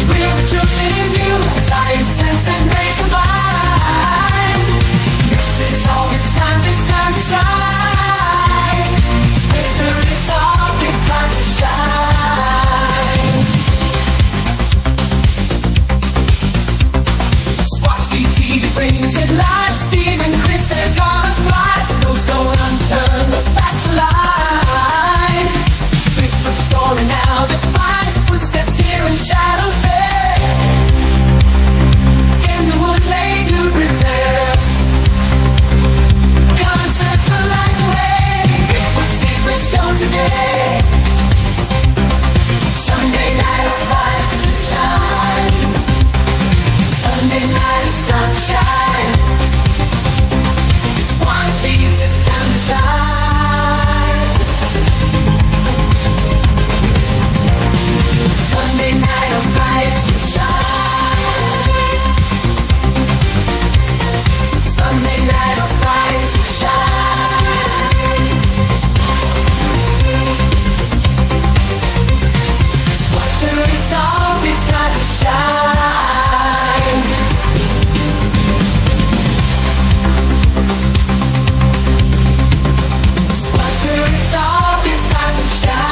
With the truth in view, science, sense, and grace combined. This is all, it's time to shine. Mystery solved, it's time to shine. Squatch-D brings it live. Steve and Chris, they're gonna fly. No stone unturned, the facts alive. Bigfoot story now defined. Footsteps here and shadows there. In the woods they do prepare. Concerts are like way. Bigfoot secrets shown today. Sunday night of lights to shine. Sunday night of sunshine. Squatch-D's, it's time to shine. Sunday night of lights to shine. Sunday night of lights to shine. Squatcher is all, it's time to shine. Squatcher is all, it's time to shine.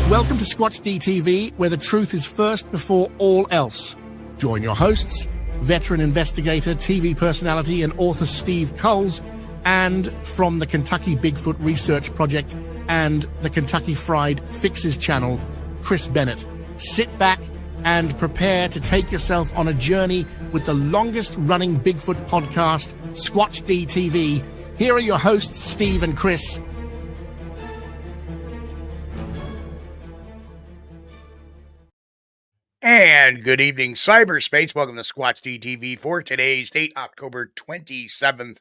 Welcome to Squatch-D TV, where the truth is first before all else. Join your hosts, veteran investigator, TV personality, and author Steve Kulls, and from the Kentucky Bigfoot Research Project and the Kentucky Fried Fixes channel, Chris Bennett. Sit back and prepare to take yourself on a journey with the longest-running Bigfoot podcast, Squatch-D TV. Here are your hosts, Steve and Chris. And good evening, cyberspace. Welcome to Squatch-D TV for today's date, October 27th,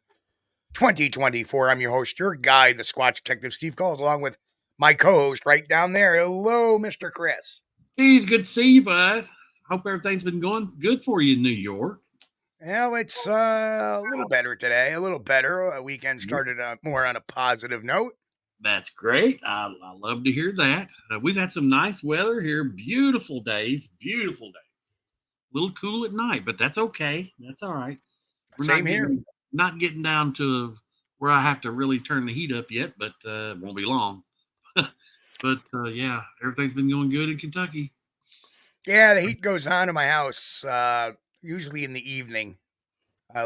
2024. I'm your host, your guy, the Squatch Detective, Steve Kulls, along with my co-host right down there. Hello, Mr. Chris. Steve, good to see you, bud. Hope everything's been going good for you in New York. Well, it's a little better today, a little better. A weekend started more on a positive note. That's great. I love to hear that. We've had some nice weather here. Beautiful days. Beautiful days. A little cool at night, but that's okay. That's all right. Same here. Not getting down to where I have to really turn the heat up yet, but it won't be long. But yeah, everything's been going good in Kentucky. Yeah, the heat goes on in my house usually in the evening,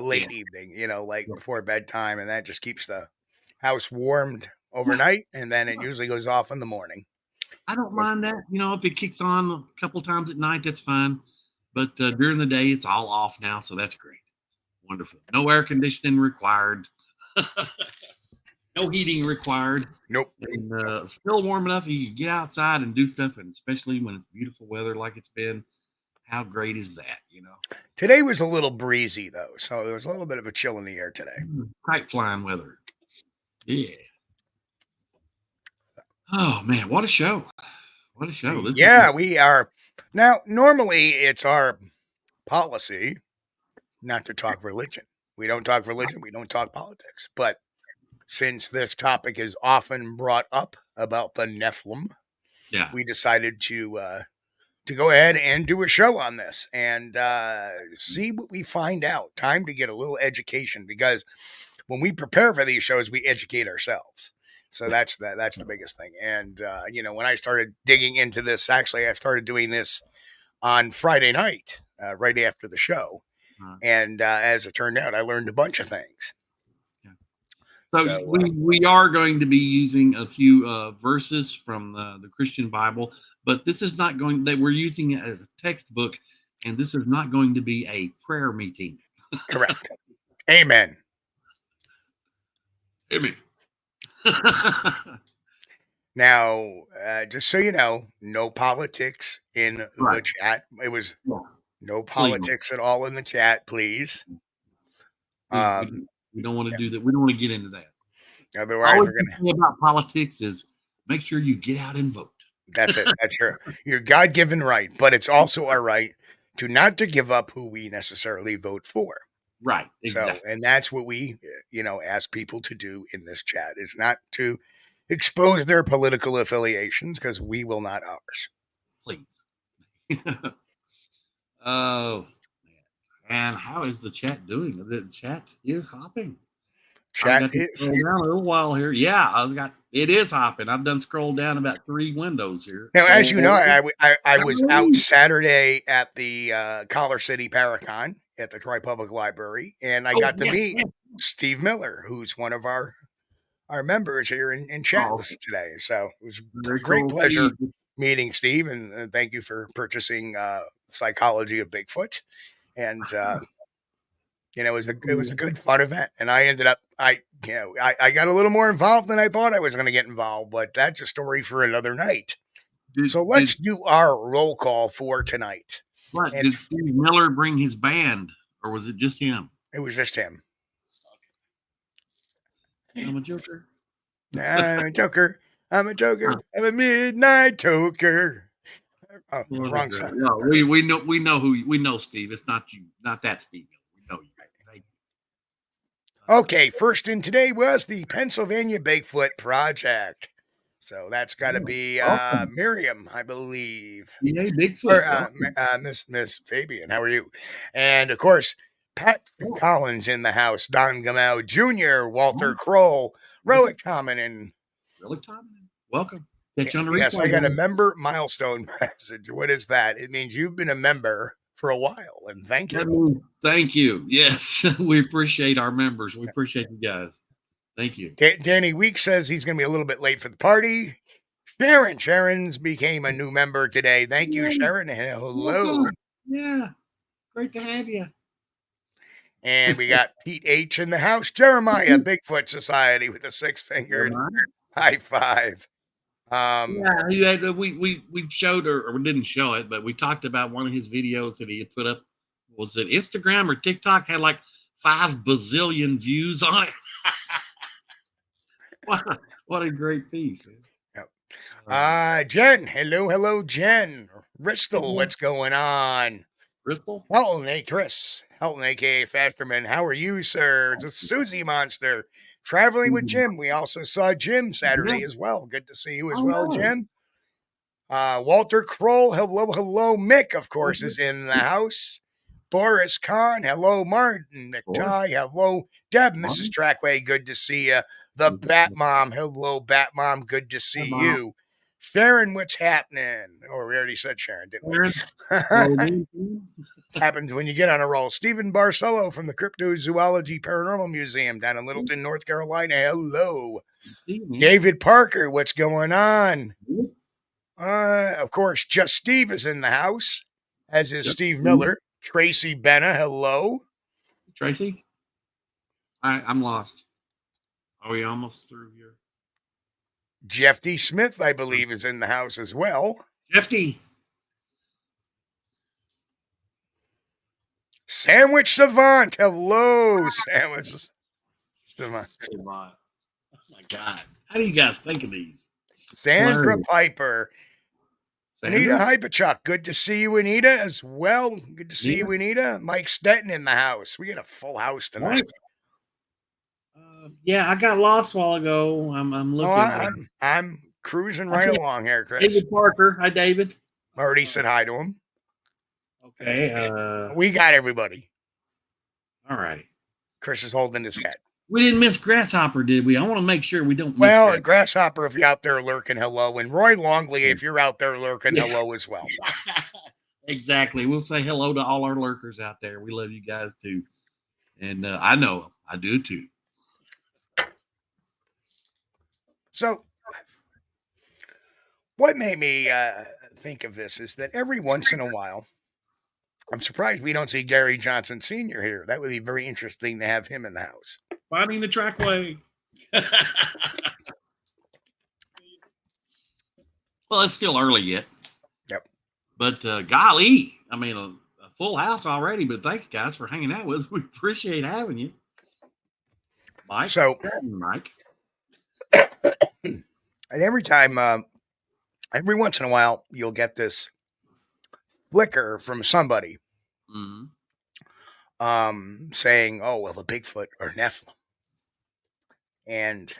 late evening, like before bedtime, and that just keeps the house warmed overnight, and then it usually goes off in the morning. I don't mind that. If it kicks on a couple times at night, that's fine. But during the day, it's all off now, so that's great. Wonderful. No air conditioning required. No heating required. Nope. And still warm enough you can get outside and do stuff, and especially when it's beautiful weather like it's been. How great is that, Today was a little breezy, though, so there was a little bit of a chill in the air today. Kite flying weather. Yeah. Oh, man, what a show. What a show. We are. Now, normally it's our policy not to talk religion. We don't talk religion. We don't talk politics. But since this topic is often brought up about the Nephilim, we decided to go ahead and do a show on this and see what we find out. Time to get a little education, because when we prepare for these shows, we educate ourselves. So that's the biggest thing. And, when I started digging into this, actually, I started doing this on Friday night, right after the show. And as it turned out, I learned a bunch of things. So we are going to be using a few verses from the Christian Bible, but this is not going that we're using it as a textbook, and this is not going to be a prayer meeting. Correct. Amen. Amen. Now, just so you know, no politics in the chat. It was no politics at all in the chat, please. We don't want to do that. We don't want to get into that. Otherwise, all we're going to say about politics is make sure you get out and vote. That's it. That's your God-given right, but it's also our right to not to give up who we necessarily vote for. Right. Exactly. So, and that's what we, ask people to do in this chat is not to expose their political affiliations, because we will not ours. Please. Oh, and how is the chat doing? The chat is hopping. I've Chat got to is scroll down a little while here. Yeah, it is hopping. I've done scroll down about 3 windows here. now, as you know, I was out Saturday at the Collar City Paracon at the Tri-Public Library, and I got to meet Steve Miller, who's one of our members here in chat today. So it was a great pleasure meeting Steve, and thank you for purchasing Psychology of Bigfoot. And it was a good fun event, and I ended up I got a little more involved than I thought I was going to get involved, but that's a story for another night. So let's do our roll call for tonight. What, did Steve Miller bring his band, or was it just him? It was just him. I'm a joker. I'm a joker. I'm a joker. I'm a midnight toker. Oh, wrong song. No, we know Steve. It's not you, not that Steve. We know you. Okay, first in today was the Pennsylvania Bigfoot Project. So that's got to be Miriam, I believe. Yeah, Bigfoot. Or, Miss Fabian, how are you? And of course, Pat Collins in the house, Don Gamau Jr., Walter Kroll, Relic Hominin. Welcome. Yes, I got a member milestone message. What is that? It means you've been a member for a while, and thank you. Thank you. Yes, we appreciate our members. We appreciate you guys. Thank you. Danny Weeks says he's going to be a little bit late for the party. Sharon's became a new member today. Thank you, Sharon. Hello. Yeah, great to have you. And we got Pete H in the house. Jeremiah, Bigfoot Society with a 6-fingered high five. We showed or we didn't show it, but we talked about one of his videos that he had put up. Was it Instagram or TikTok? Had like 5 bazillion views on it. What a great piece. Yep. Jen, hello, Jen. Bristol, what's going on? Bristol? Helton, hey, Chris. Helton, aka Fasterman. How are you, sir? It's a Susie Monster. Traveling with Jim. We also saw Jim Saturday as well. Good to see you as well, Jim. Walter Kroll, hello. Mick, of course, is in the house. Boris Kahn, hello. Martin McTie, hello. Deb, Mrs. Trackway, good to see you. The Bat Mom, hello, Bat Mom, good to see you. Sharon, what's happening? Oh, we already said Sharon, didn't we? Happens when you get on a roll. Stephen Barcelo from the Cryptozoology Paranormal Museum down in Littleton, North Carolina. Hello. David Parker, what's going on? Of course, Just Steve is in the house, as is Steve Miller. Tracy Benna, hello. Tracy? I'm lost. Are we almost through here? Jeff D. Smith, I believe, is in the house as well. Jeff D. Sandwich Savant, hello. Sandwich Savant. Oh my God. How do you guys think of these? Sandra Piper. Anita Hyperchuck, good to see you, Anita, as well. Good to see you, Anita. Mike Stetton in the house. We got a full house tonight. Yeah, I got lost a while ago. I'm looking. I'm cruising right along here, Chris. David Parker. Hi, David. Already said hi to him. Okay. We got everybody. All righty. Chris is holding his head. We didn't miss Grasshopper, did we? I want to make sure we don't miss Grasshopper, if you're out there lurking, hello. And Roy Longley, if you're out there lurking, hello as well. Exactly. We'll say hello to all our lurkers out there. We love you guys too. And I know I do too. So what made me think of this is that every once in a while, I'm surprised we don't see Gary Johnson Sr. here. That would be very interesting to have him in the house. Finding the trackway. Well, it's still early yet. Yep. But golly, I mean, a full house already. But thanks, guys, for hanging out with us. We appreciate having you. Mike. So, Mike. And every time, every once in a while, you'll get this flicker from somebody saying, oh, well, the Bigfoot or Nephilim. and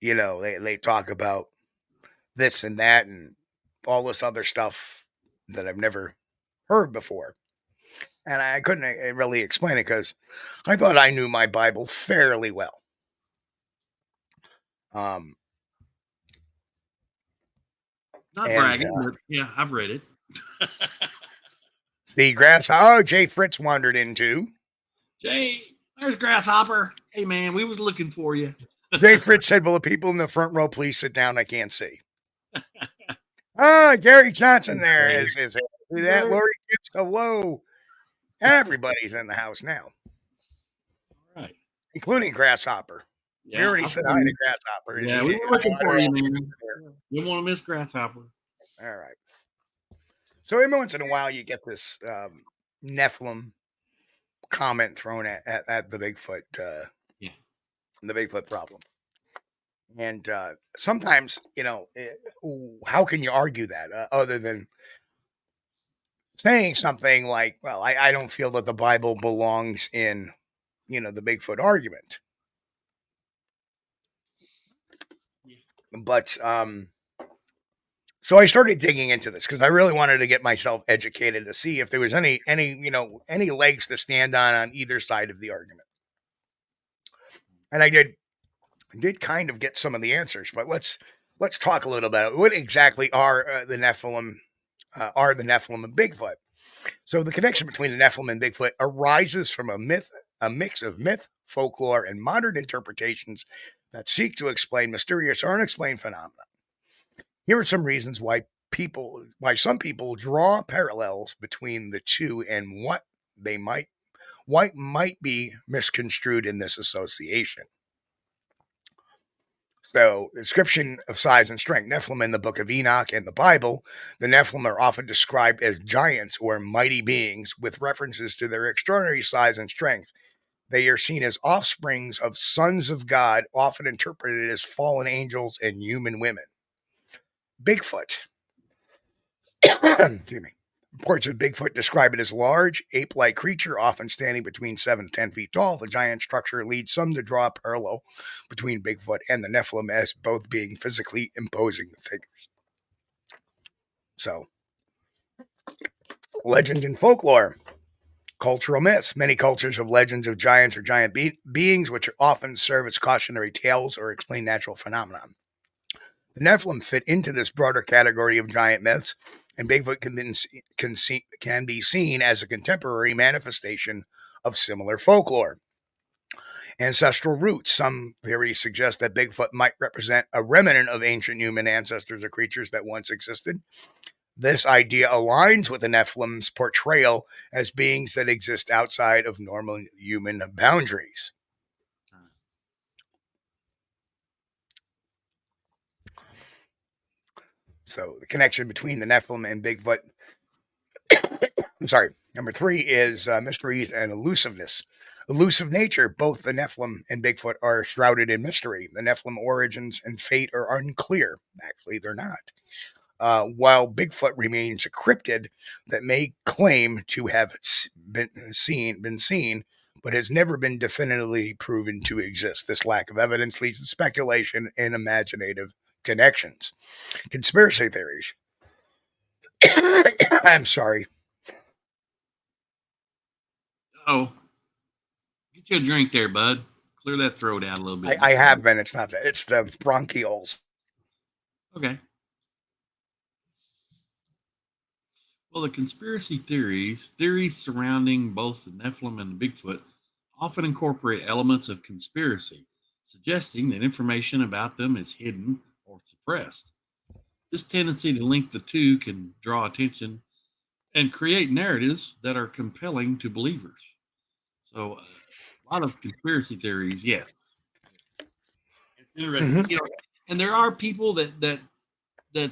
they talk about this and that and all this other stuff that I've never heard before. And I couldn't really explain it because I thought I knew my Bible fairly well. Not and, bragging, but yeah, I've read it. The grasshopper. Oh, Jay Fritz wandered into. Jay, there's Grasshopper. Hey, man, we was looking for you. Jay Fritz said, "Will the people in the front row please sit down? I can't see." Gary Johnson there is see that? Lori Gibbs, hello. Everybody's in the house now. All right. Including Grasshopper. Yeah, we already said hi to Grasshopper. Yeah, we were looking for you, man. We don't want to miss Grasshopper. All right. So every once in a while you get this Nephilim comment thrown at the Bigfoot the Bigfoot problem. And sometimes, how can you argue that other than saying something like, well, I don't feel that the Bible belongs in, the Bigfoot argument. But so I started digging into this because I really wanted to get myself educated to see if there was any legs to stand on either side of the argument. And I did kind of get some of the answers, but let's talk a little about what exactly are the Nephilim and Bigfoot. So the connection between the Nephilim and Bigfoot arises from a mix of myth, folklore, and modern interpretations that seek to explain mysterious or unexplained phenomena. Here are some reasons why some people draw parallels between the two and what might be misconstrued in this association. So, description of size and strength. Nephilim in the Book of Enoch and the Bible, the Nephilim are often described as giants or mighty beings with references to their extraordinary size and strength. They are seen as offsprings of sons of God, often interpreted as fallen angels and human women. Bigfoot. Excuse me. Reports of Bigfoot describe it as large, ape-like creature, often standing between 7 and 10 feet tall. The giant structure leads some to draw a parallel between Bigfoot and the Nephilim as both being physically imposing figures. So, legends and folklore. Cultural myths. Many cultures have legends of giants or giant beings, which often serve as cautionary tales or explain natural phenomena. The Nephilim fit into this broader category of giant myths, and Bigfoot can be seen as a contemporary manifestation of similar folklore. Ancestral roots. Some theories suggest that Bigfoot might represent a remnant of ancient human ancestors or creatures that once existed. This idea aligns with the Nephilim's portrayal as beings that exist outside of normal human boundaries. So the connection between the Nephilim and Bigfoot. I'm sorry. Number 3 is mysteries and elusiveness. Elusive nature. Both the Nephilim and Bigfoot are shrouded in mystery. The Nephilim origins and fate are unclear. Actually, they're not. While Bigfoot remains a cryptid that may claim to have been seen, but has never been definitively proven to exist. This lack of evidence leads to speculation and imaginative connections. Conspiracy theories. I'm sorry. Oh, get you a drink there, bud. Clear that throat out a little bit. I have been. It's not that. It's the bronchioles. Okay. Well, the conspiracy theories surrounding both the Nephilim and the Bigfoot often incorporate elements of conspiracy, suggesting that information about them is hidden or suppressed. This tendency to link the two can draw attention and create narratives that are compelling to believers. So, a lot of conspiracy theories, yes. It's interesting. Mhm. And there are people that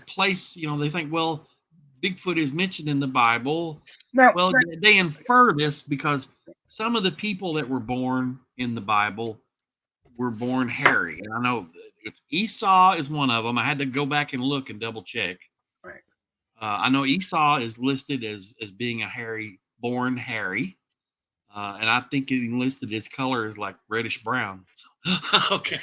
place, they think, well, Bigfoot is mentioned in the Bible. Now, Well, they infer this because some of the people that were born in the Bible were born hairy. And I know it's Esau is one of them. I had to go back and look and double check. Right. I know Esau is listed as being born hairy. And I think it listed its color as like reddish brown. Okay.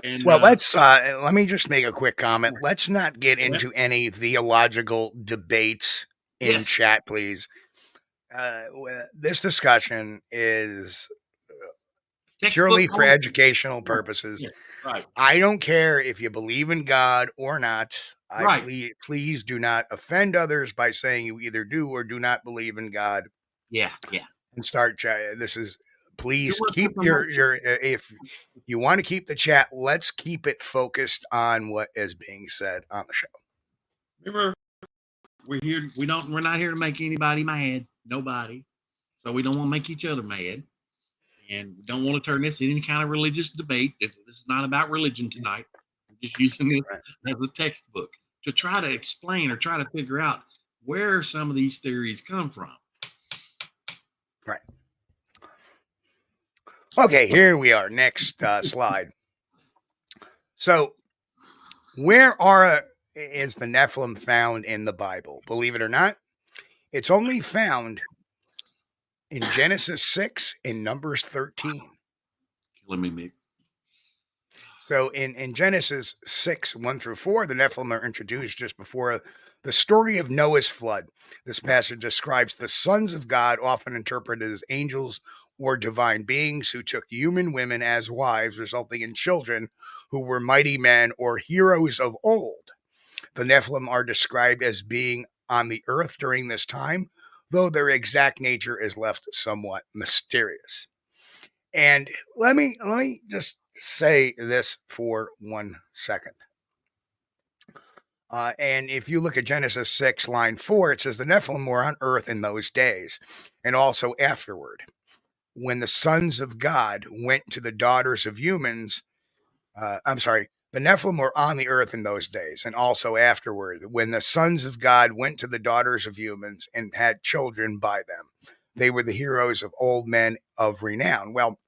And Well, let me just make a quick comment. Let's not get into any theological debates in yes, chat, please. This discussion is purely textbook for only. educational purposes. Yeah, right, I don't care if you believe in God or not. right. Please do not offend others by saying you either do or do not believe in God. Yeah, yeah. And start chat. This is please Your keep your if you want to keep the chat, let's keep it focused on what is being said on the show. Remember, we're not here to make anybody mad. Nobody. So we don't want to make each other mad. And we don't want to turn this into any kind of religious debate. This is not about religion tonight. We're just using this as a textbook to try to explain or try to figure out where some of these theories come from. Right. Okay, here we are. Next slide. So, where is the Nephilim found in the Bible? Believe it or not, it's only found in Genesis 6 and Numbers 13. Killing me, Mick. So in Genesis 6, 1 through 4, the Nephilim are introduced just before the story of Noah's flood. This passage describes the sons of God, often interpreted as angels or divine beings, who took human women as wives, resulting in children who were mighty men or heroes of old. The Nephilim are described as being on the earth during this time, though their exact nature is left somewhat mysterious. And let me just say this for 1 second. And if you look at Genesis 6, line 4, it says the Nephilim were on earth in those days, and also afterward. When the sons of God went to the daughters of humans, the Nephilim were on the earth in those days, and also afterward, when the sons of God went to the daughters of humans and had children by them. They were the heroes of old men of renown. Well,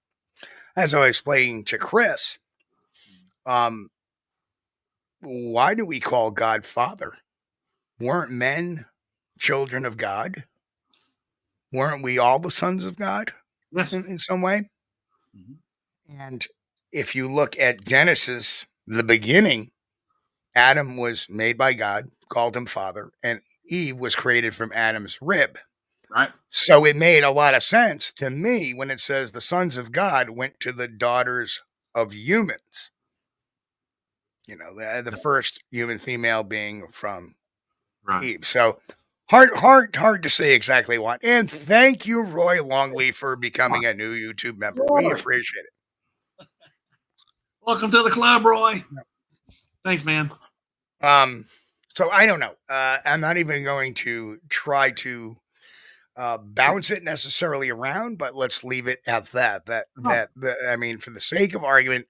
as I was explaining to Chris, why do we call God Father? Weren't men children of God? Weren't we all the sons of God? Yes. In some way? Mm-hmm. And if you look at Genesis, the beginning, Adam was made by God, called him Father, and Eve was created from Adam's rib. Right. So it made a lot of sense to me when it says the sons of God went to the daughters of humans. You know, the first human female being from Eve. So hard to say exactly what. And thank you, Roy Longley, for becoming a new YouTube member. We appreciate it. Welcome to the club, Roy. Thanks, man. So I don't know. I'm not even going to try to bounce it necessarily around, but let's leave it at that. I mean, for the sake of argument,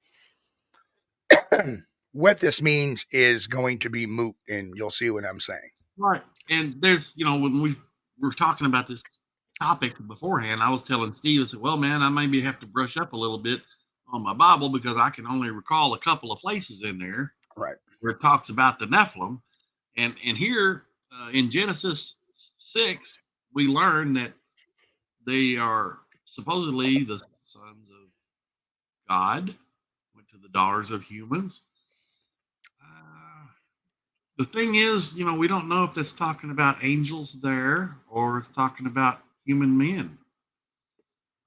what this means is going to be moot, and you'll see what I'm saying. Right. And there's, when we were talking about this topic beforehand, I was telling Steve, I said, well, man, I maybe have to brush up a little bit on my Bible because I can only recall a couple of places in there, right, where it talks about the Nephilim. And here in Genesis 6, we learn that they are supposedly the sons of God, went to the daughters of humans. The thing is, we don't know if that's talking about angels there or it's talking about human men.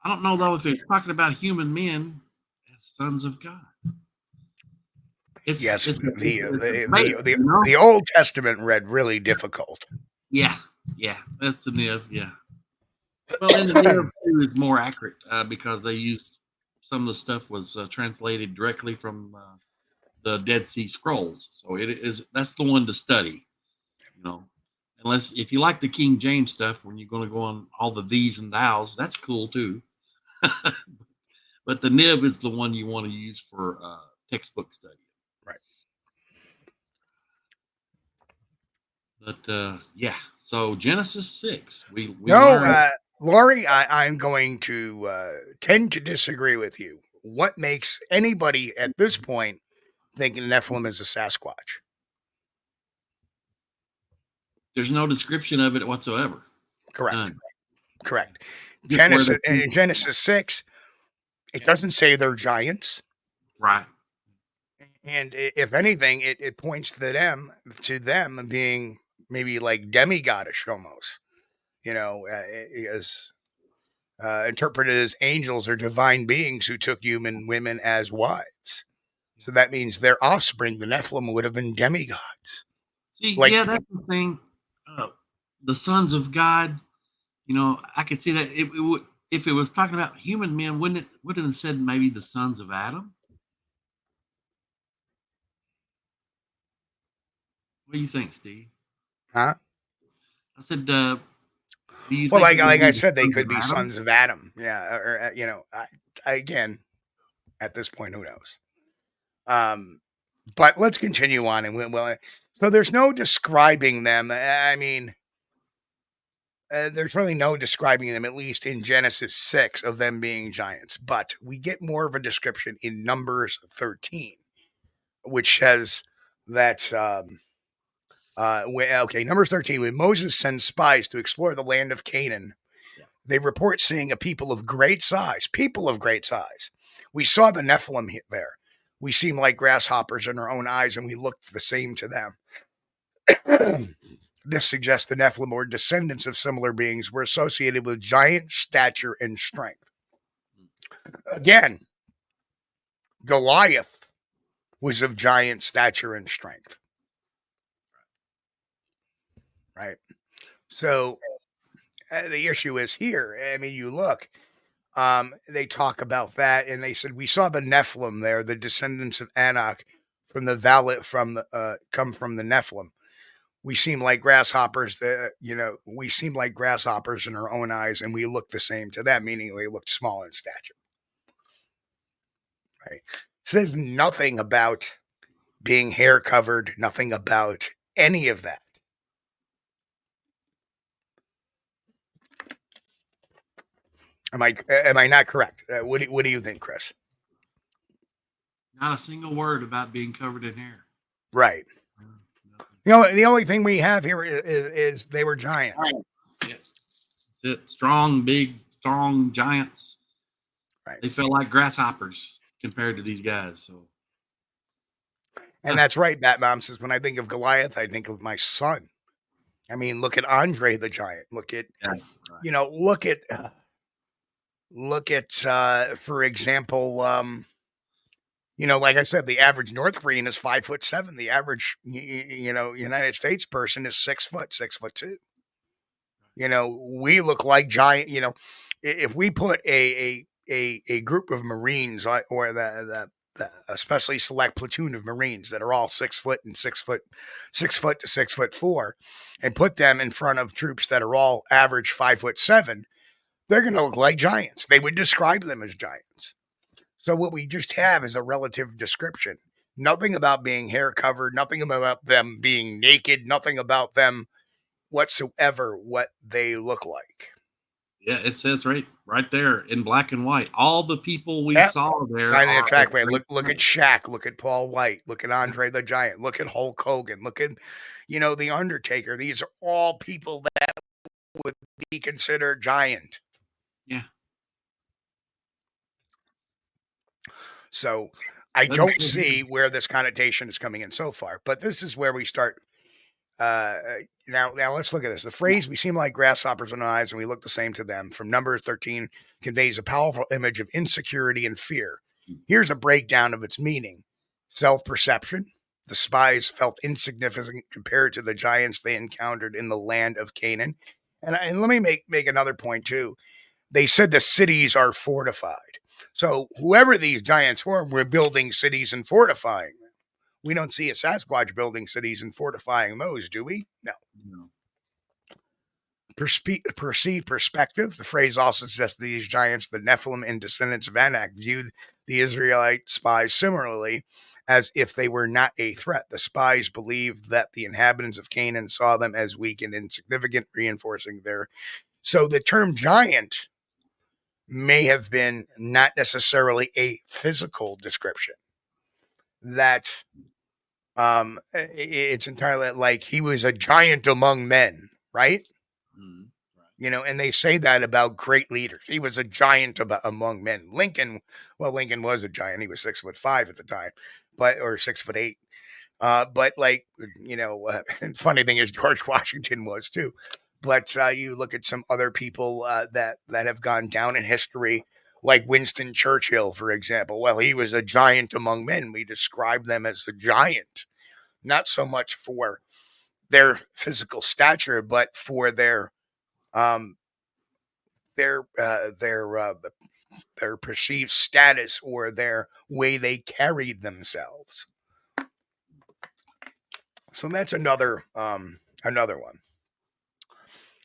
I don't know, though, if it's talking about human men as sons of God. The Old Testament read really difficult. Yeah, that's the Niv, yeah. Well, and the Niv too is more accurate because they used some of the stuff was translated directly from the Dead Sea Scrolls, so that's the one to study. Unless if you like the King James stuff, when you're going to go on all the these and thous, that's cool too. But the Niv is the one you want to use for textbook study. Right. But yeah, so Genesis 6, we Laurie, I'm going to tend to disagree with you. What makes anybody at this point think Nephilim is a Sasquatch? There's no description of it whatsoever. Correct. Correct. Just where Genesis the in Genesis 6, it doesn't say they're giants. right. And if anything, it points to them being maybe like demigodish almost, as interpreted as angels or divine beings who took human women as wives. So that means their offspring, the Nephilim, would have been demigods. See, Like- yeah, that's the thing. The sons of God, I could see that it would, if it was talking about human men, wouldn't it have said maybe the sons of Adam? What do you think, Steve? Huh? I said, do you Well, think like it would I be the said, they sons could of be Adam? sons of Adam. Yeah, or again, at this point, who knows? But let's continue on, and so there's no describing them. I mean, there's really no describing them, at least in Genesis 6, of them being giants. But we get more of a description in Numbers 13, which says that. Numbers 13. When Moses sends spies to explore the land of Canaan, they report seeing a people of great size. People of great size. We saw the Nephilim there. We seem like grasshoppers in our own eyes, and we looked the same to them. This suggests the Nephilim, or descendants of similar beings, were associated with giant stature and strength. Again, Goliath was of giant stature and strength. Right? So the issue is here. I mean, you look, they talk about that, and they said, we saw the Nephilim there, the descendants of Anak from the valley, come from the Nephilim. We seem like grasshoppers, we seem like grasshoppers in our own eyes, and we look the same to them, meaning they looked small in stature. Right? It says nothing about being hair covered, nothing about any of that. Am I not correct? What do you think, Chris? Not a single word about being covered in hair. Right. The only thing we have here is they were giant. Yeah. That's it. Strong, big, strong giants. Right. They felt like grasshoppers compared to these guys. So, and that's right. Bat Mom says, when I think of Goliath, I think of my son. I mean, look at Andre the Giant. Look at, look at, for example, like I said, the average North Korean is 5'7". The average, United States person is 6 foot, 6'2". We look like giant. If we put a group of Marines or the especially select platoon of Marines that are all 6 foot and 6 foot to 6'4", and put them in front of troops that are all average 5'7", they're going to look like giants. They would describe them as giants. So what we just have is a relative description. Nothing about being hair covered, nothing about them being naked, nothing about them whatsoever what they look like. yeah, it says right there in black and white. All the people we saw there. Signing a track way. Look at Shaq. Look at Paul White. Look at Andre the Giant. Look at Hulk Hogan. Look at, the Undertaker. These are all people that would be considered giant. Yeah. So I don't see where this connotation is coming in so far, but this is where we start. Now let's look at this. The phrase, we seem like grasshoppers in our eyes and we look the same to them, from Numbers 13, conveys a powerful image of insecurity and fear. Here's a breakdown of its meaning. Self-perception. The spies felt insignificant compared to the giants they encountered in the land of Canaan. And let me make another point too. They said the cities are fortified. So whoever these giants were building cities and fortifying them. We don't see a Sasquatch building cities and fortifying those, do we? No. Perceived perspective. The phrase also suggests these giants, the Nephilim and descendants of Anak, viewed the Israelite spies similarly, as if they were not a threat. The spies believed that the inhabitants of Canaan saw them as weak and insignificant, reinforcing their. So the term giant may have been not necessarily a physical description. That it's entirely like he was a giant among men, right? Mm-hmm. Right. And they say that about great leaders. He was a giant among men. Lincoln was a giant. He was 6'5" at the time, or 6'8". But funny thing is George Washington was too. But you look at some other people that have gone down in history, like Winston Churchill, for example. Well, he was a giant among men. We describe them as a giant, not so much for their physical stature, but for their perceived status or their way they carried themselves. So that's another one.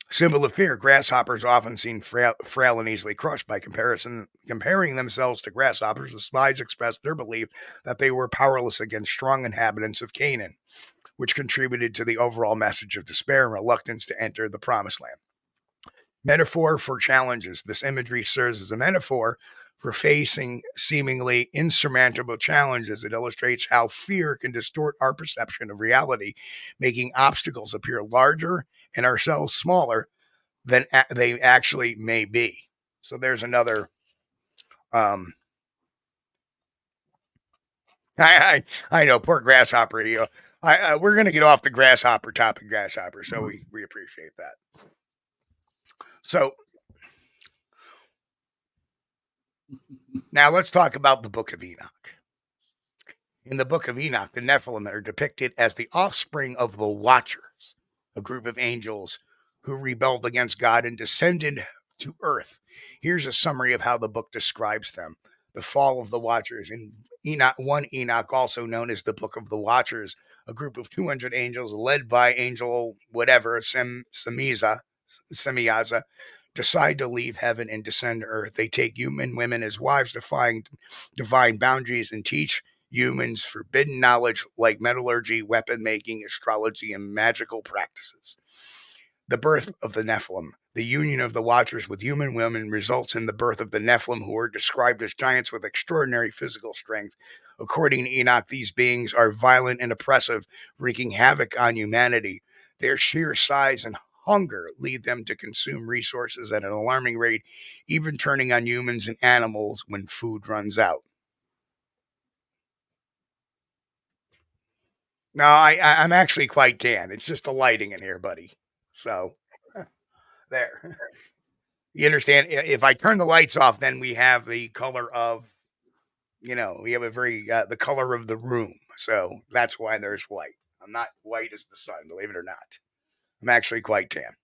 Symbol of fear. Grasshoppers often seem frail and easily crushed. By comparing themselves to grasshoppers, the spies expressed their belief that they were powerless against strong inhabitants of Canaan, which contributed to the overall message of despair and reluctance to enter the promised land. Metaphor for challenges. This imagery serves as a metaphor for facing seemingly insurmountable challenges. It illustrates how fear can distort our perception of reality, making obstacles appear larger and ourselves smaller than they actually may be. So there's another. I know, poor grasshopper. We're going to get off the grasshopper topic, grasshopper. So we appreciate that. So now let's talk about the Book of Enoch. In the Book of Enoch, the Nephilim are depicted as the offspring of the Watchers, a group of angels who rebelled against God and descended to earth. Here's a summary of how the book describes them. The fall of the Watchers. In Enoch, also known as the Book of the Watchers, a group of 200 angels led by angel whatever, Semiyaza, decide to leave heaven and descend to earth. They take human women as wives, defying divine boundaries, and teach humans forbidden knowledge like metallurgy, weapon making, astrology, and magical practices. The birth of the Nephilim. The union of the Watchers with human women results in the birth of the Nephilim, who are described as giants with extraordinary physical strength. According to Enoch, these beings are violent and oppressive, wreaking havoc on humanity. Their sheer size and hunger lead them to consume resources at an alarming rate, even turning on humans and animals when food runs out. No, I'm actually quite tan. It's just the lighting in here, buddy. So, there. You understand? If I turn the lights off, then we have the color of, we have the color of the room. So that's why there's white. I'm not white as the sun, believe it or not. I'm actually quite tan.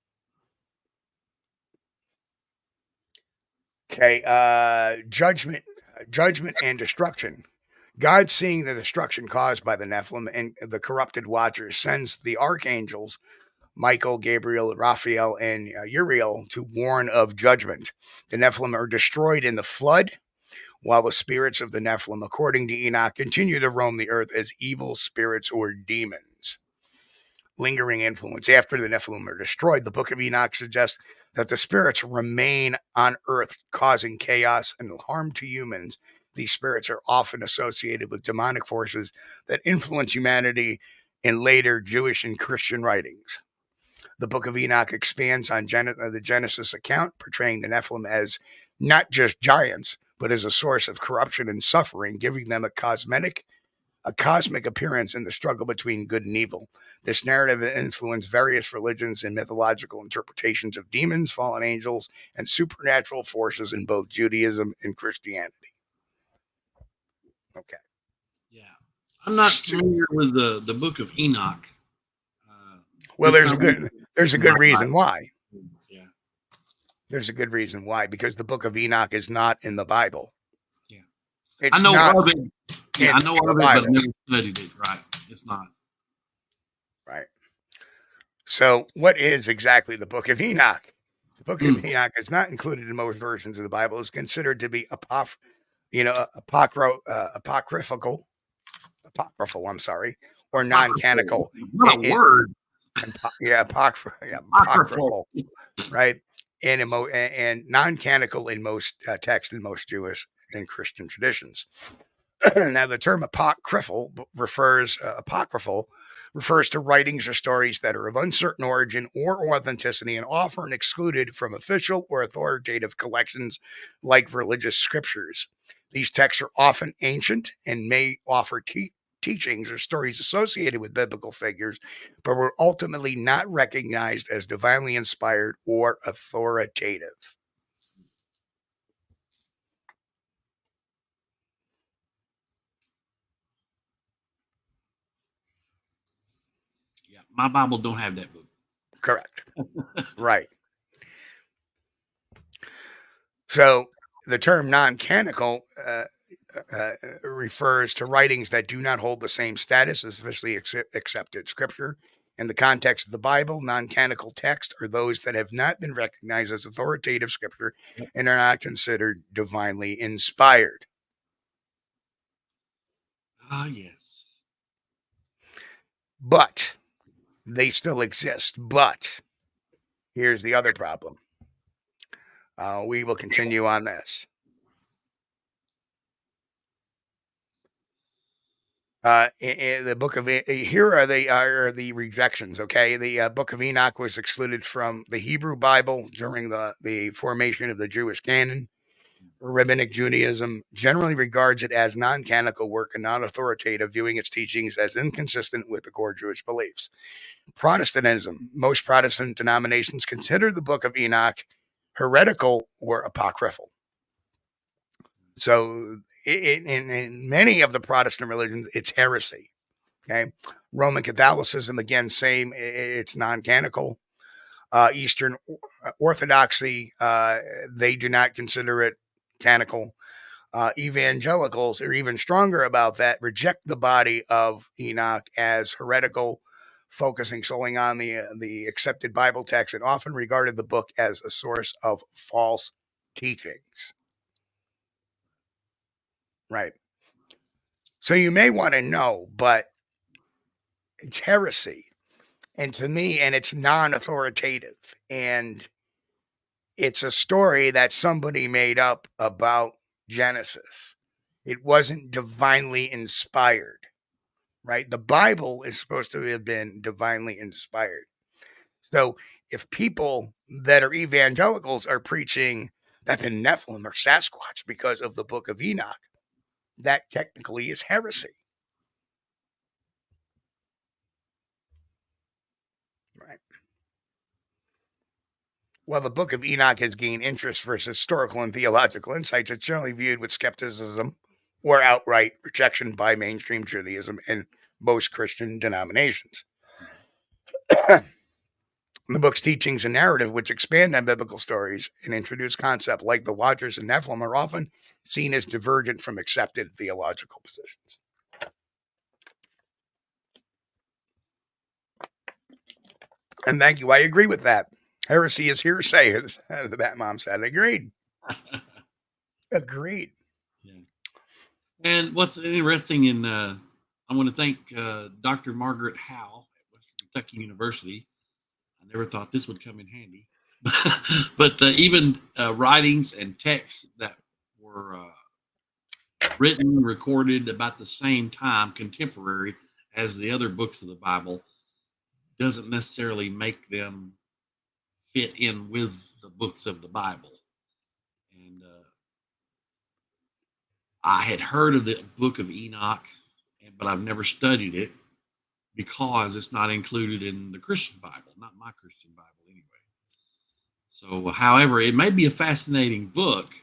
Okay, judgment and destruction. God, seeing the destruction caused by the Nephilim and the corrupted Watchers, sends the archangels Michael, Gabriel, Raphael, and Uriel to warn of judgment. The Nephilim are destroyed in the flood, while the spirits of the Nephilim, according to Enoch, continue to roam the earth as evil spirits or demons. Lingering influence. After the Nephilim are destroyed, the Book of Enoch suggests that the spirits remain on earth, causing chaos and harm to humans. These spirits are often associated with demonic forces that influence humanity in later Jewish and Christian writings. The Book of Enoch expands on the Genesis account, portraying the Nephilim as not just giants, but as a source of corruption and suffering, giving them a cosmic appearance in the struggle between good and evil. This narrative influenced various religions and mythological interpretations of demons, fallen angels, and supernatural forces in both Judaism and Christianity. Okay. Yeah. I'm not familiar with the Book of Enoch. Well, there's a good reason why. Yeah. There's a good reason why, because the Book of Enoch is not in the Bible. Yeah. It's I know of it. Yeah, I know of it, but I've never studied it. Right. It's not. Right. So what is exactly the Book of Enoch? The Book of Enoch is not included in most versions of the Bible. It's considered to be apocryphal, or non-canonical. What a word. Apocryphal, right? And non-canonical in most texts in most Jewish and Christian traditions. Now, the term apocryphal refers to writings or stories that are of uncertain origin or authenticity and often excluded from official or authoritative collections like religious scriptures. These texts are often ancient and may offer teachings or stories associated with biblical figures, but were ultimately not recognized as divinely inspired or authoritative. Yeah, my Bible don't have that book. Correct. Right. So the term non-canonical refers to writings that do not hold the same status as officially accepted scripture. In the context of the Bible, non-canonical texts are those that have not been recognized as authoritative scripture and are not considered divinely inspired. Ah, yes. But they still exist. But here's the other problem. We will continue on this. In the book of here are the rejections. Okay, the book of Enoch was excluded from the Hebrew Bible during the formation of the Jewish canon. Rabbinic Judaism generally regards it as non-canonical work and non-authoritative, viewing its teachings as inconsistent with the core Jewish beliefs. Protestantism, most Protestant denominations consider the book of Enoch heretical or apocryphal. So in many of the Protestant religions, it's heresy. Okay. Roman Catholicism, again, same. It's non-canonical. Eastern Orthodoxy, they do not consider it canonical. Evangelicals are even stronger about that, reject the body of Enoch as heretical, focusing solely on the accepted Bible text, and often regarded the book as a source of false teachings. Right. So you may want to know, but it's heresy. And to me, and it's non-authoritative. And it's a story that somebody made up about Genesis. It wasn't divinely inspired, right? The Bible is supposed to have been divinely inspired. So if people that are evangelicals are preaching that the Nephilim are Sasquatch because of the book of Enoch, that technically is heresy. Right. While the book of Enoch has gained interest for its historical and theological insights, it's generally viewed with skepticism or outright rejection by mainstream Judaism and most Christian denominations. The book's teachings and narrative, which expand on biblical stories and introduce concepts like the Watchers and Nephilim, are often seen as divergent from accepted theological positions. And thank you. I agree with that. Heresy is hearsay, as the Bat Mom said. Agreed. Agreed. Yeah. And what's interesting in, I want to thank Dr. Margaret Howe at Western Kentucky University. I never thought this would come in handy. But even writings and texts that were written and recorded about the same time, contemporary as the other books of the Bible, doesn't necessarily make them fit in with the books of the Bible. And I had heard of the book of Enoch, but I've never studied it because it's not included in the Christian Bible, not my Christian Bible anyway. So, however, it may be a fascinating book.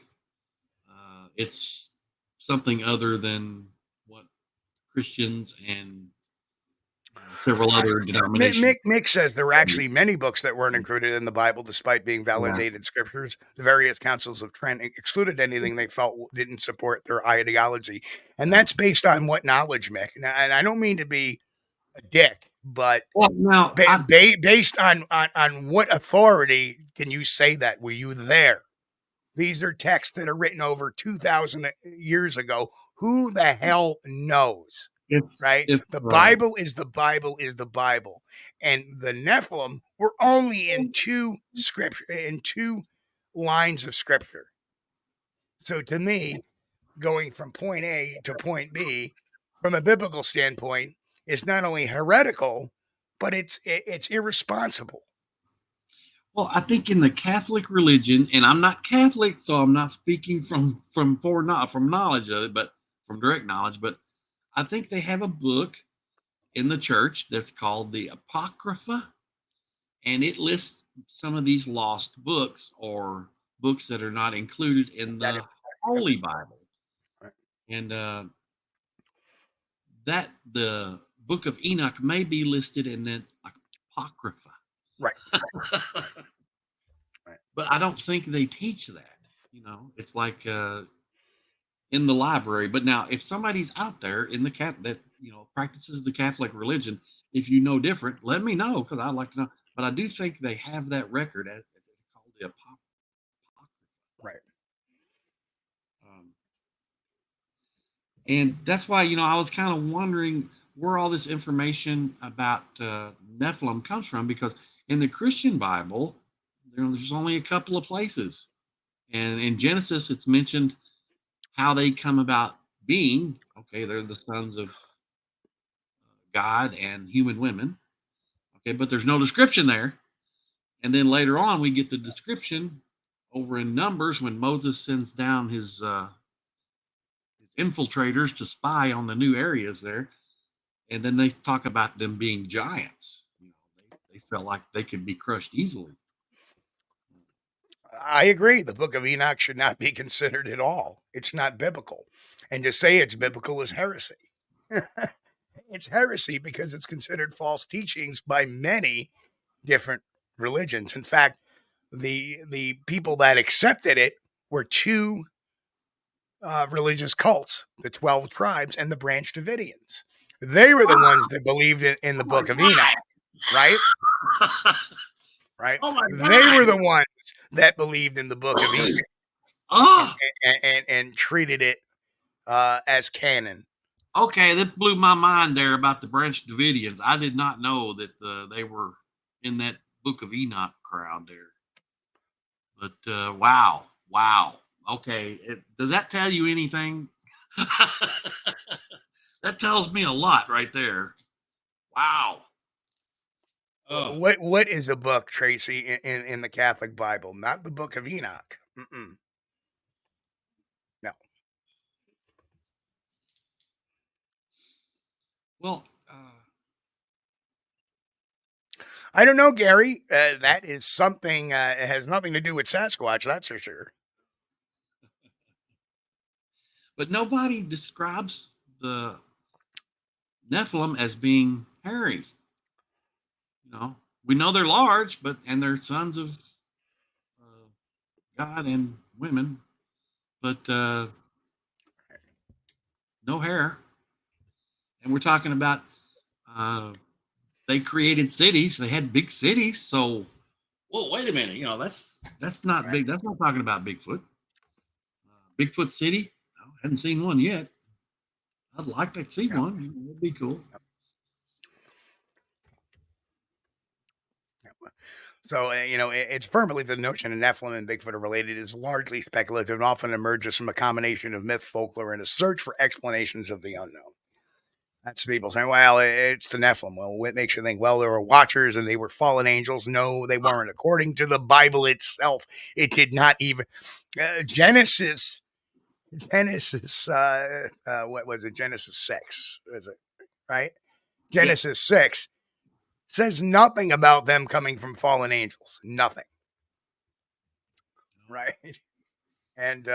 It's something other than what Christians and several other denominations. Mick says there were actually many books that weren't included in the Bible, despite being validated scriptures. The various councils of Trent excluded anything they felt didn't support their ideology. And that's based on what knowledge, Mick? And I don't mean to be a dick, but now, based on what authority can you say that? Were you there? These are texts that are written over 2,000 years ago. Who the hell knows? Right? The Bible is the Bible is the Bible. And the Nephilim were only in two lines of scripture. So to me, going from point A to point B from a biblical standpoint is not only heretical, but it's irresponsible. Well, I think in the Catholic religion, and I'm not Catholic, so I'm not speaking from knowledge of it, but from direct knowledge. But I think they have a book in the church that's called the Apocrypha, and it lists some of these lost books or books that are not included in the Holy Bible, Right. and that the Book of Enoch may be listed in the Apocrypha. Right. But I don't think they teach that. It's like in the library. But now, if somebody's out there in the that practices the Catholic religion, if you know different, let me know, because I'd like to know. But I do think they have that record as it's called the Apocrypha. Right. And that's why I was kind of wondering where all this information about Nephilim comes from, because in the Christian Bible, there's only a couple of places. And in Genesis, it's mentioned how they come about being. Okay, they're the sons of God and human women. Okay, but there's no description there. And then later on, we get the description over in Numbers when Moses sends down his infiltrators to spy on the new areas there. And then they talk about them being giants. They felt like they could be crushed easily. I agree. The Book of Enoch should not be considered at all. It's not biblical. And to say it's biblical is heresy. It's heresy because it's considered false teachings by many different religions. In fact, the people that accepted it were two religious cults, the 12 tribes and the Branch Davidians. They were the ones that believed in the Book of Enoch, right? Right? Oh my God. They were the ones that believed in the Book of Enoch and treated it as canon. Okay, that blew my mind there about the Branch Davidians. I did not know that they were in that Book of Enoch crowd there. But wow. Okay, does that tell you anything? That tells me a lot right there. Wow. What is a book, Tracy, in the Catholic Bible? Not the Book of Enoch. No. Well, I don't know, Gary. That is something. It has nothing to do with Sasquatch, that's for sure. But nobody describes the Nephilim as being hairy. We know they're large, and they're sons of God and women, but no hair. And we're talking about they created cities. They had big cities. So, well, wait a minute. That's not big. That's not talking about Bigfoot. Bigfoot City. I haven't seen one yet. I'd like to see one. It'd be cool. So, it's firm belief that the notion of Nephilim and Bigfoot are related is largely speculative and often emerges from a combination of myth, folklore, and a search for explanations of the unknown. That's people saying, well, it's the Nephilim. Well, what makes you think, well, there were watchers and they were fallen angels? No, they weren't. According to the Bible itself, it did not even. Genesis, what was it? Genesis 6, is it? Right? Genesis 6 says nothing about them coming from fallen angels. Nothing. Right? And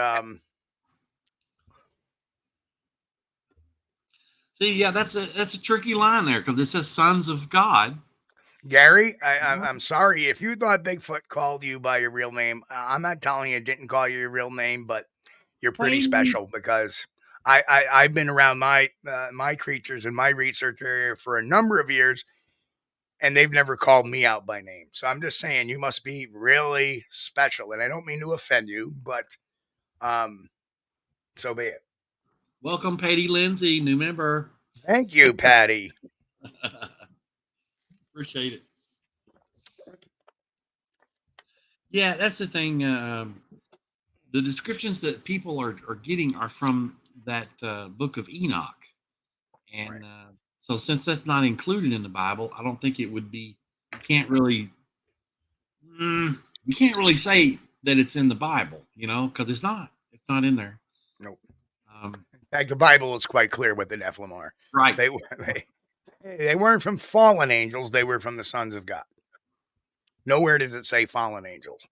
see, yeah, that's a tricky line there, because it says sons of God. Gary, I'm sorry if you thought Bigfoot called you by your real name. I'm not telling you it didn't call you your real name, but you're pretty special, because I've been around my creatures in my research area for a number of years, and they've never called me out by name. So I'm just saying you must be really special, and I don't mean to offend you, but so be it. Welcome, Patty Lindsay, new member. Thank you, Patty. Appreciate it. Yeah, that's the thing. the descriptions that people are getting are from that book of Enoch. And so since that's not included in the Bible, I don't think it would be, you can't really say that it's in the Bible, because it's not in there. Nope. In fact, the Bible is quite clear what the Nephilim are. Right. They weren't from fallen angels. They were from the sons of God. Nowhere does it say fallen angels.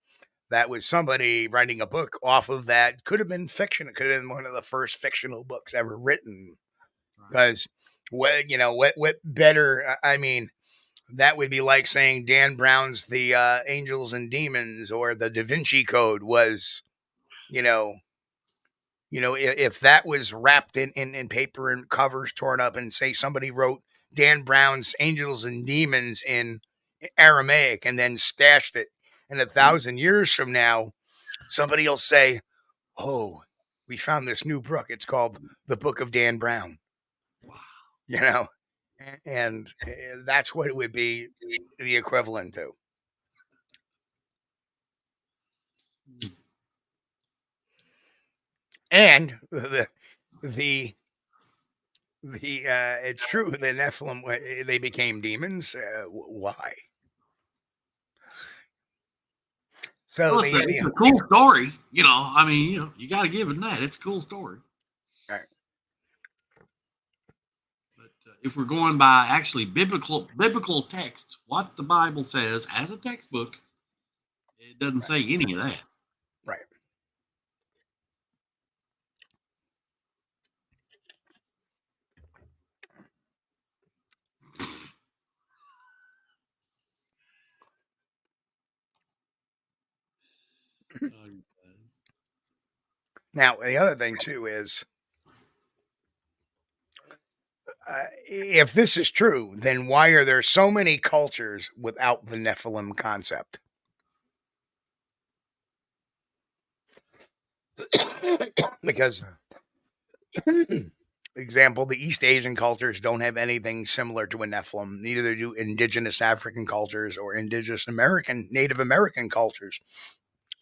That was somebody writing a book off of that. Could have been fiction. It could have been one of the first fictional books ever written. Because what better? I mean, that would be like saying Dan Brown's The Angels and Demons or the Da Vinci Code was, if that was wrapped in paper and covers torn up, and say somebody wrote Dan Brown's Angels and Demons in Aramaic and then stashed it, and 1,000 years from now, somebody will say, "Oh, we found this new book. It's called the Book of Dan Brown." Wow. And that's what it would be the equivalent to. And it's true, the Nephilim, they became demons. Why? So it's a cool story, I mean, you got to give it that. It's a cool story. Right. But if we're going by actually biblical text, what the Bible says as a textbook, it doesn't say any of that. Right. Now, the other thing, too, is if this is true, then why are there so many cultures without the Nephilim concept? Because, example, the East Asian cultures don't have anything similar to a Nephilim. Neither do indigenous African cultures or indigenous Native American cultures.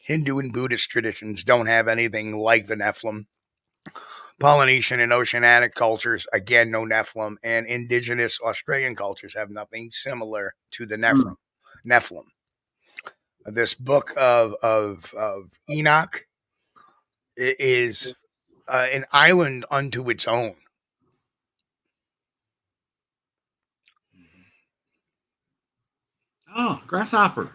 Hindu and Buddhist traditions don't have anything like the Nephilim. Polynesian and Oceanic cultures, again, no Nephilim. And indigenous Australian cultures have nothing similar to the Nephilim. This book of Enoch is an island unto its own. Oh, grasshopper.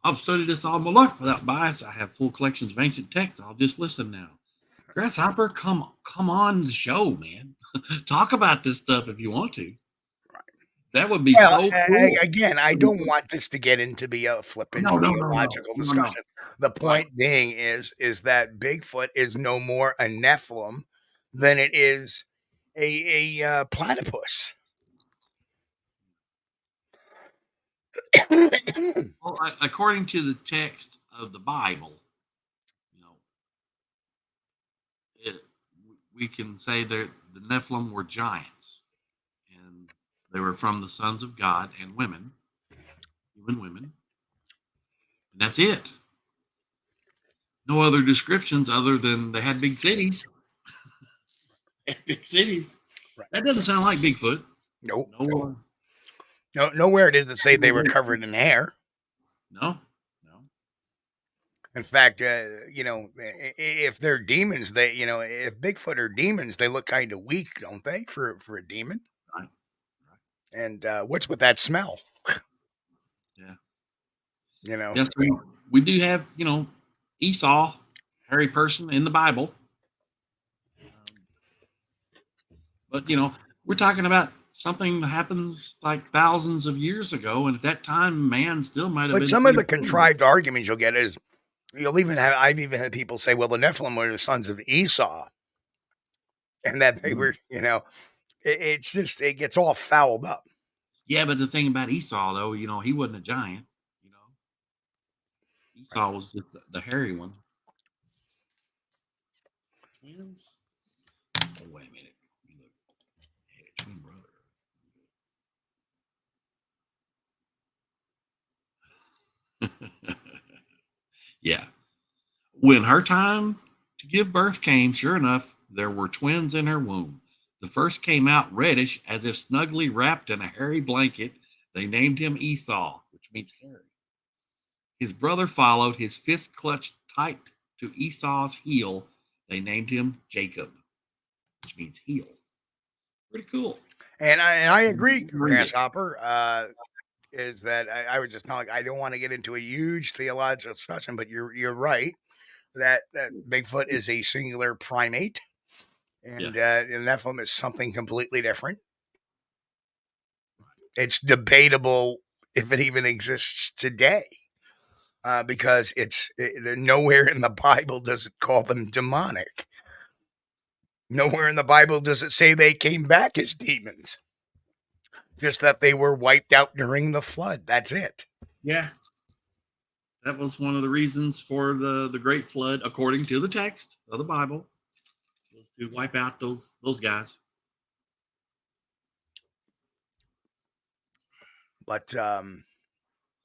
I've studied this all my life without bias. I have full collections of ancient texts. I'll just listen now. Grasshopper, come on the show, man. Talk about this stuff if you want to. That would be so cool. Again, I don't want this to get into be a flippant theological discussion. The point being is that Bigfoot is no more a Nephilim than it is a platypus. Well, according to the text of the Bible, we can say that the Nephilim were giants, and they were from the sons of God and women, human women, and that's it. No other descriptions other than they had big cities. Big cities. Right. That doesn't sound like Bigfoot. Nope. Nowhere does it say they were covered in hair. No. In fact, if they're demons, if Bigfoot are demons, they look kind of weak, don't they, for a demon? Right. And what's with that smell? Yeah. Yes, we do have, Esau, hairy person in the Bible. But, we're talking about something that happens like thousands of years ago. And at that time, man still might have been. But some of the contrived arguments you'll get is, I've even had people say, well, the Nephilim were the sons of Esau. And that they were, it's just, it gets all fouled up. Yeah, but the thing about Esau, though, he wasn't a giant. Esau was just the hairy one. Twins? Oh, wait a minute. Twin brother. Yeah. When her time to give birth came, sure enough, there were twins in her womb. The first came out reddish, as if snugly wrapped in a hairy blanket. They named him Esau, which means hairy. His brother followed, his fist clutched tight to Esau's heel. They named him Jacob, which means heel. Pretty cool. And I agree, Read it. Grasshopper. Is that I was just telling, I don't want to get into a huge theological discussion, but you're right that Bigfoot is a singular primate, and Nephilim is something completely different. It's debatable if it even exists today, because nowhere in the Bible does it call them demonic. Nowhere in the Bible does it say they came back as demons. Just that they were wiped out during the flood. That's it. Yeah. That was one of the reasons for the great flood, according to the text of the Bible, was to wipe out those guys. But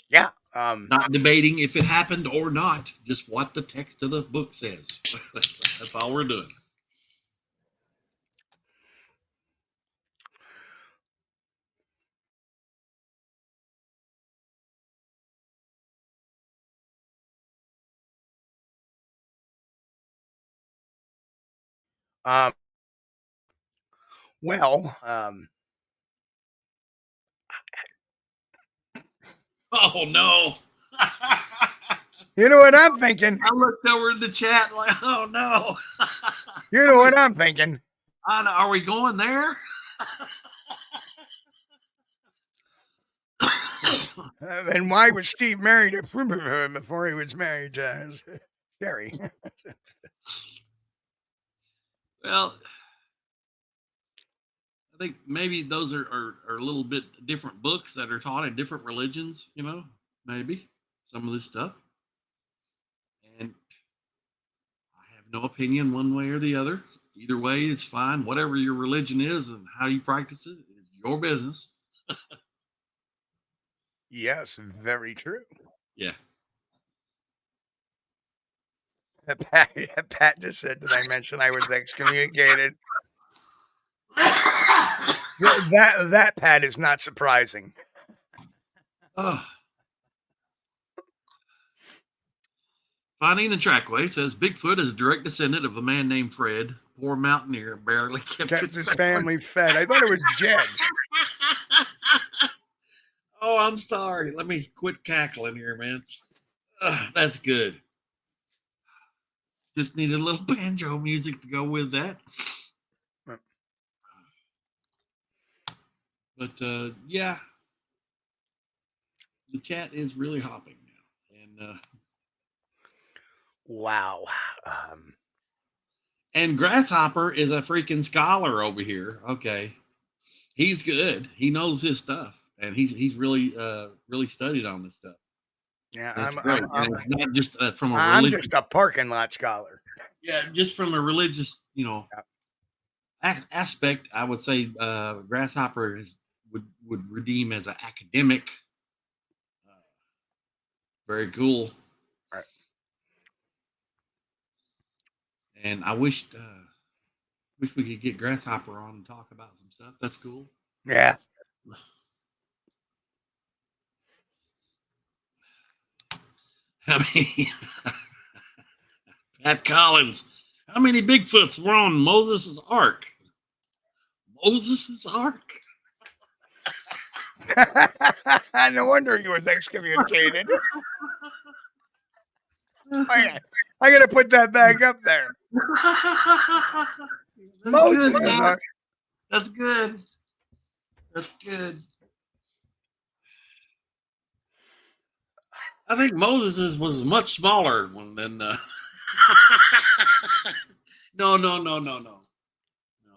yeah. Not debating if it happened or not, just what the text of the book says. That's all we're doing. Well, Oh no. you know what I'm thinking? I looked over in the chat like, oh no. You know what I'm thinking? Are we going there? And why was Steve married before he was married to Sherry? Well, I think maybe those are a little bit different books that are taught in different religions, maybe some of this stuff. And I have no opinion one way or the other. Either way, it's fine. Whatever your religion is and how you practice it is your business. Yes, very true. Yeah. Pat just said, did I mention I was excommunicated? that Pat is not surprising. Finding the Trackway says Bigfoot is a direct descendant of a man named Fred, poor mountaineer, barely kept His family fed. I thought it was Jed. Oh, I'm sorry. Let me quit cackling here, man. That's good. Just needed a little banjo music to go with that. But yeah, the chat is really hopping now, and wow. And Grasshopper is a freaking scholar over here. Okay, he's good. He knows his stuff, and he's really studied on this stuff. Yeah, That's great. It's not just from a I'm religious. just a parking lot scholar. Yeah, just from a religious, aspect, I would say Grasshopper would redeem as an academic. Very cool. Right. And I wish we could get Grasshopper on and talk about some stuff. That's cool. Yeah. I mean, Pat Collins, how many Bigfoots were on Moses' Ark? Moses' Ark? No wonder he was excommunicated. I gotta put that back up there. Moses. That's good. That's good. I think Moses' was much smaller than. No.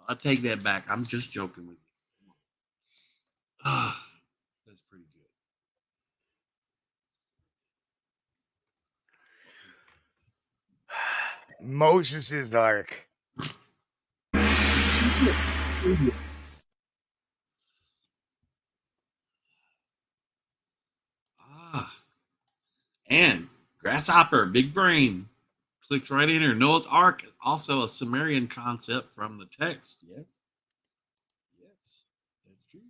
I'll take that back. I'm just joking with you. That's pretty good. Moses' Ark. And Grasshopper, big brain. clicks right in here. Noah's Ark is also a Sumerian concept from the text. Yes. Yes. That's true.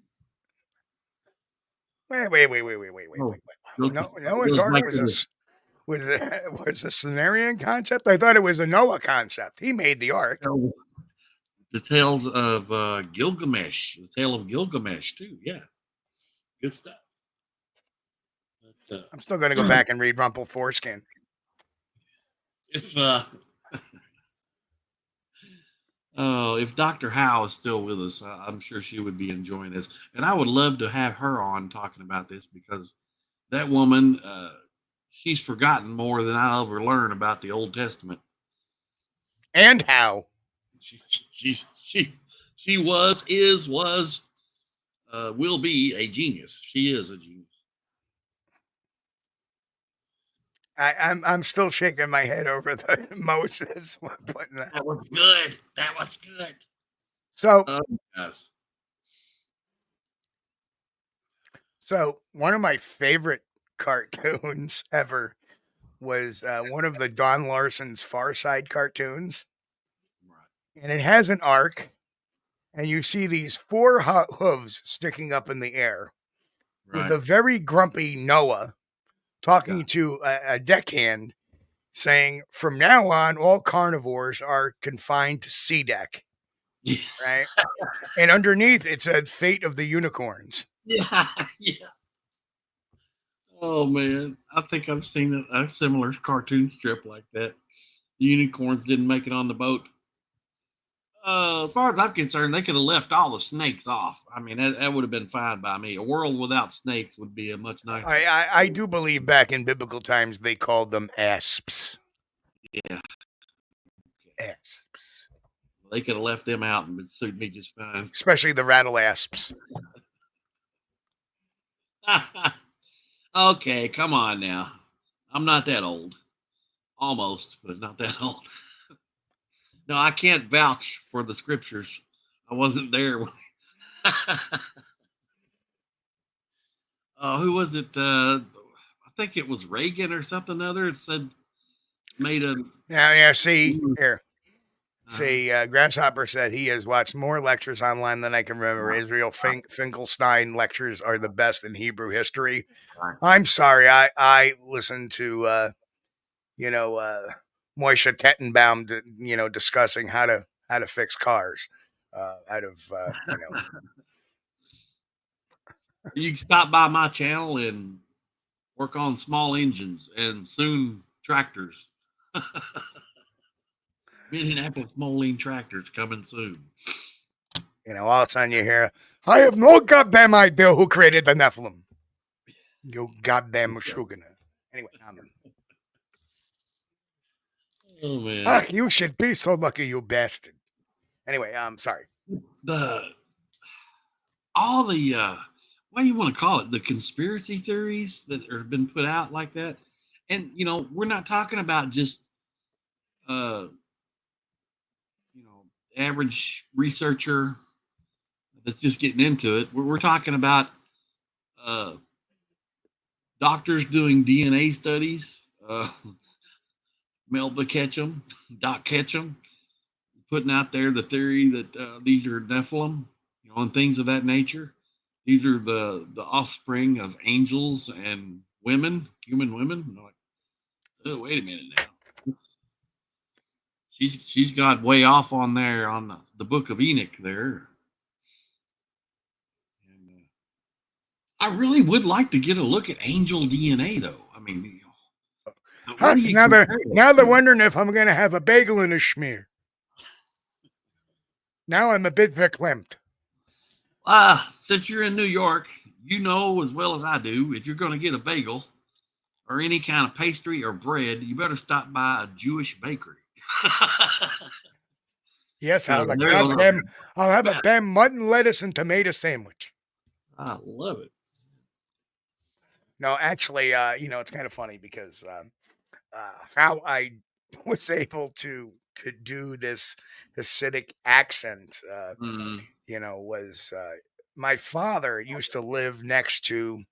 Wait. Goes- No, Noah's goes Ark back was to a the- was a Sumerian concept. I thought it was a Noah concept. He made the ark. the tales of Gilgamesh. The tale of Gilgamesh too. Yeah. Good stuff. But, I'm still going to go back and read Rumple Foreskin. if Dr. Howe is still with us, I'm sure she would be enjoying this. And I would love to have her on talking about this because that woman, she's forgotten more than I'll ever learn about the Old Testament. And how? She was, is, will be a genius. She is a genius. I'm still shaking my head over the Moses. That was good. That was good. So, Yes. so one of my favorite cartoons ever was one of the Don Larson's Far Side cartoons. Right. And it has an ark, and you see these four hooves sticking up in the air with a very grumpy Noah talking to a deckhand saying, from now on, all carnivores are confined to sea deck. Yeah. Right? And underneath it said fate of the unicorns. Yeah. Oh man, I think I've seen a similar cartoon strip like that. The unicorns didn't make it on the boat. As far as I'm concerned, they could have left all the snakes off. I mean, that would have been fine by me. A world without snakes would be a much nicer. I do believe back in biblical times they called them asps. Yeah. Asps. They could have left them out and it'd suit me just fine. Especially the rattle asps. Okay, come on now. I'm not that old. Almost, but not that old. No, I can't vouch for the scriptures. I wasn't there. Who was it? I think it was Reagan or something other. It said made a. Yeah. See here. See, Grasshopper said he has watched more lectures online than I can remember. Israel Finkelstein lectures are the best in Hebrew history. Right. I'm sorry, I listened to Moishe Tettenbaum, discussing how to fix cars out of You can stop by my channel and work on small engines and soon tractors. Minneapolis Moline tractors coming soon. All of a sudden you hear, I have no goddamn idea who created the Nephilim. You goddamn Meshuggah. Anyway, oh man. You should be so lucky, you bastard. Anyway, I'm sorry. All the what do you want to call it? The conspiracy theories that have been put out like that. And we're not talking about just average researcher that's just getting into it. We're talking about doctors doing DNA studies, Mel Ketchum, Doc Ketchum, putting out there the theory that these are Nephilim, and things of that nature. These are the offspring of angels and women, human women. I'm like, oh, wait a minute now. She's got way off on there on the Book of Enoch there. And, I really would like to get a look at angel DNA though. I mean, now they're wondering if I'm going to have a bagel and a schmear. Now I'm a bit verklempt. Since you're in New York, you know as well as I do, if you're going to get a bagel or any kind of pastry or bread, you better stop by a Jewish bakery. Yes, I'll have a damn mutton, lettuce, and tomato sandwich. I love it. No, actually, it's kind of funny because how I was able to do this Hasidic accent, was my father used to live next to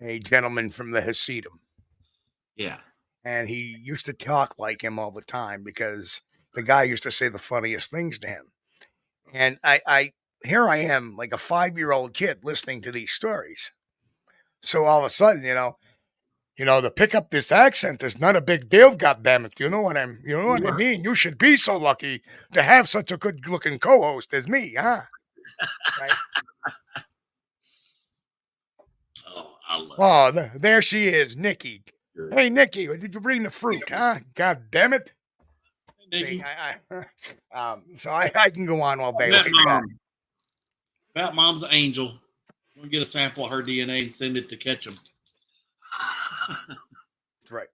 a gentleman from the Hasidim. Yeah. and he used to talk like him all the time because the guy used to say the funniest things to him. And here I am, like a 5-year-old kid listening to these stories. So all of a sudden, to pick up this accent is not a big deal, goddammit. You know what I mean? You should be so lucky to have such a good looking co-host as me, huh? Right? Oh, I love it. There she is, Nikki. Good. Hey, Nikki, did you bring the fruit, huh? God damn it. Nikki. See, so I can go on all day like that. Fat Mom's an angel. We'll get a sample of her DNA and send it to Ketchum. That's right.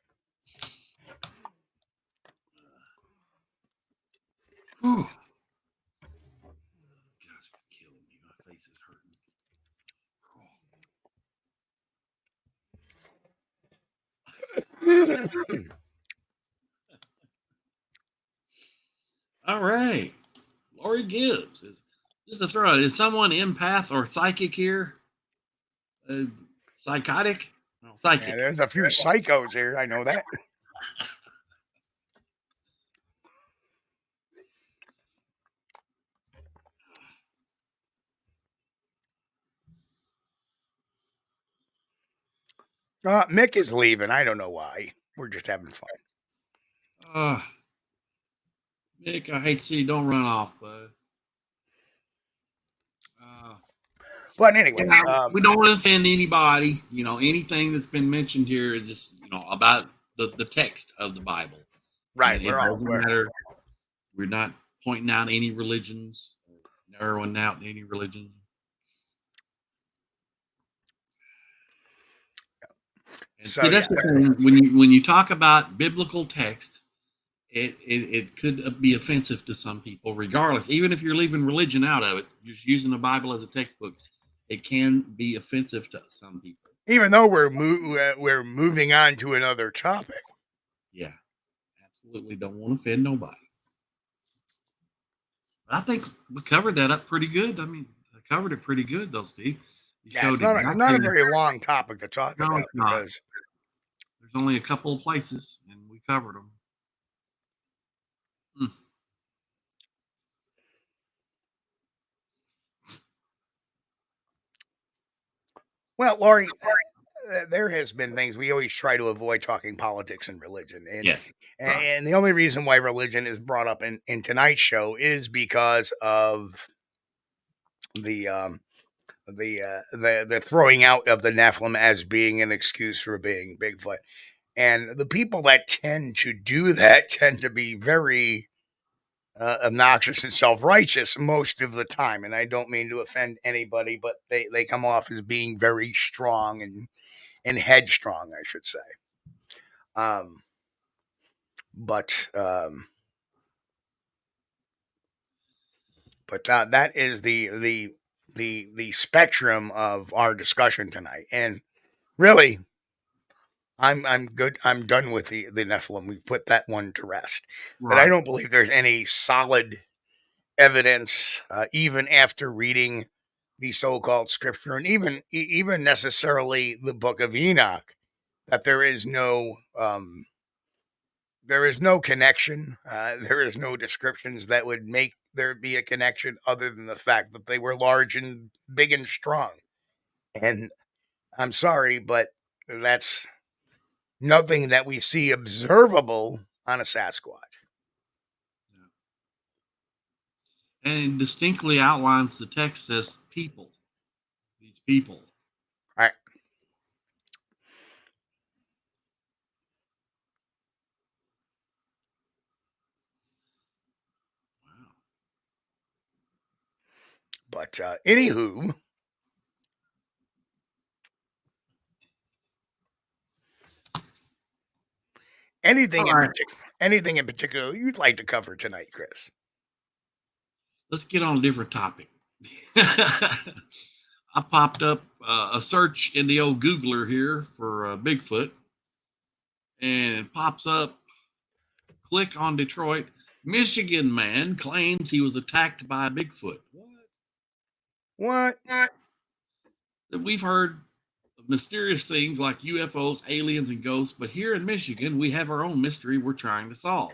Whew. Gosh, you're killing me. My face is hurting. All right. Lori Gibbs. Just a throw. Is someone empath or psychic here? Psychotic? No, psychic. Yeah, there's a few psychos here. I know that. Mick is leaving. I don't know why. We're just having fun. Mick, I hate to see you. Don't run off, bud. But anyway, we don't want to offend anybody. Anything that's been mentioned here is just about the text of the Bible. Right. We're not pointing out any religions, narrowing out any religion. And So, see, that's the thing. When you talk about biblical text, it could be offensive to some people, regardless. Even if you're leaving religion out of it, just using the Bible as a textbook, it can be offensive to some people. Even though we're moving on to another topic. Yeah, absolutely don't want to offend nobody. But I think we covered that up pretty good. I mean, I covered it pretty good, though, Steve. It's not a very long topic to talk about it's not. because There's only a couple of places, and we covered them. Well, Lori, there has been things we always try to avoid talking politics and religion. And, yes. And the only reason why religion is brought up in tonight's show is because of the throwing out of the Nephilim as being an excuse for being Bigfoot. And the people that tend to do that tend to be very obnoxious and self-righteous most of the time. And I don't mean to offend anybody, but they come off as being very strong and headstrong, I should say. But that is the spectrum of our discussion tonight. And really, I'm good. I'm done with the Nephilim. We put that one to rest. Right. But I don't believe there's any solid evidence, even after reading the so-called scripture, and even necessarily the Book of Enoch, that there is no connection. There is no descriptions that would make there be a connection other than the fact that they were large and big and strong. And I'm sorry, but that's nothing that we see observable on a Sasquatch. And it distinctly outlines the text as people. These people. All right. Wow. But anywho, anything in particular you'd like to cover tonight, Chris? Let's get on a different topic. I popped up a search in the old Googler here for Bigfoot, and it pops up, click on Detroit. Michigan man claims he was attacked by a Bigfoot. What? We've heard of mysterious things like UFOs, aliens, and ghosts. But here in Michigan, we have our own mystery we're trying to solve.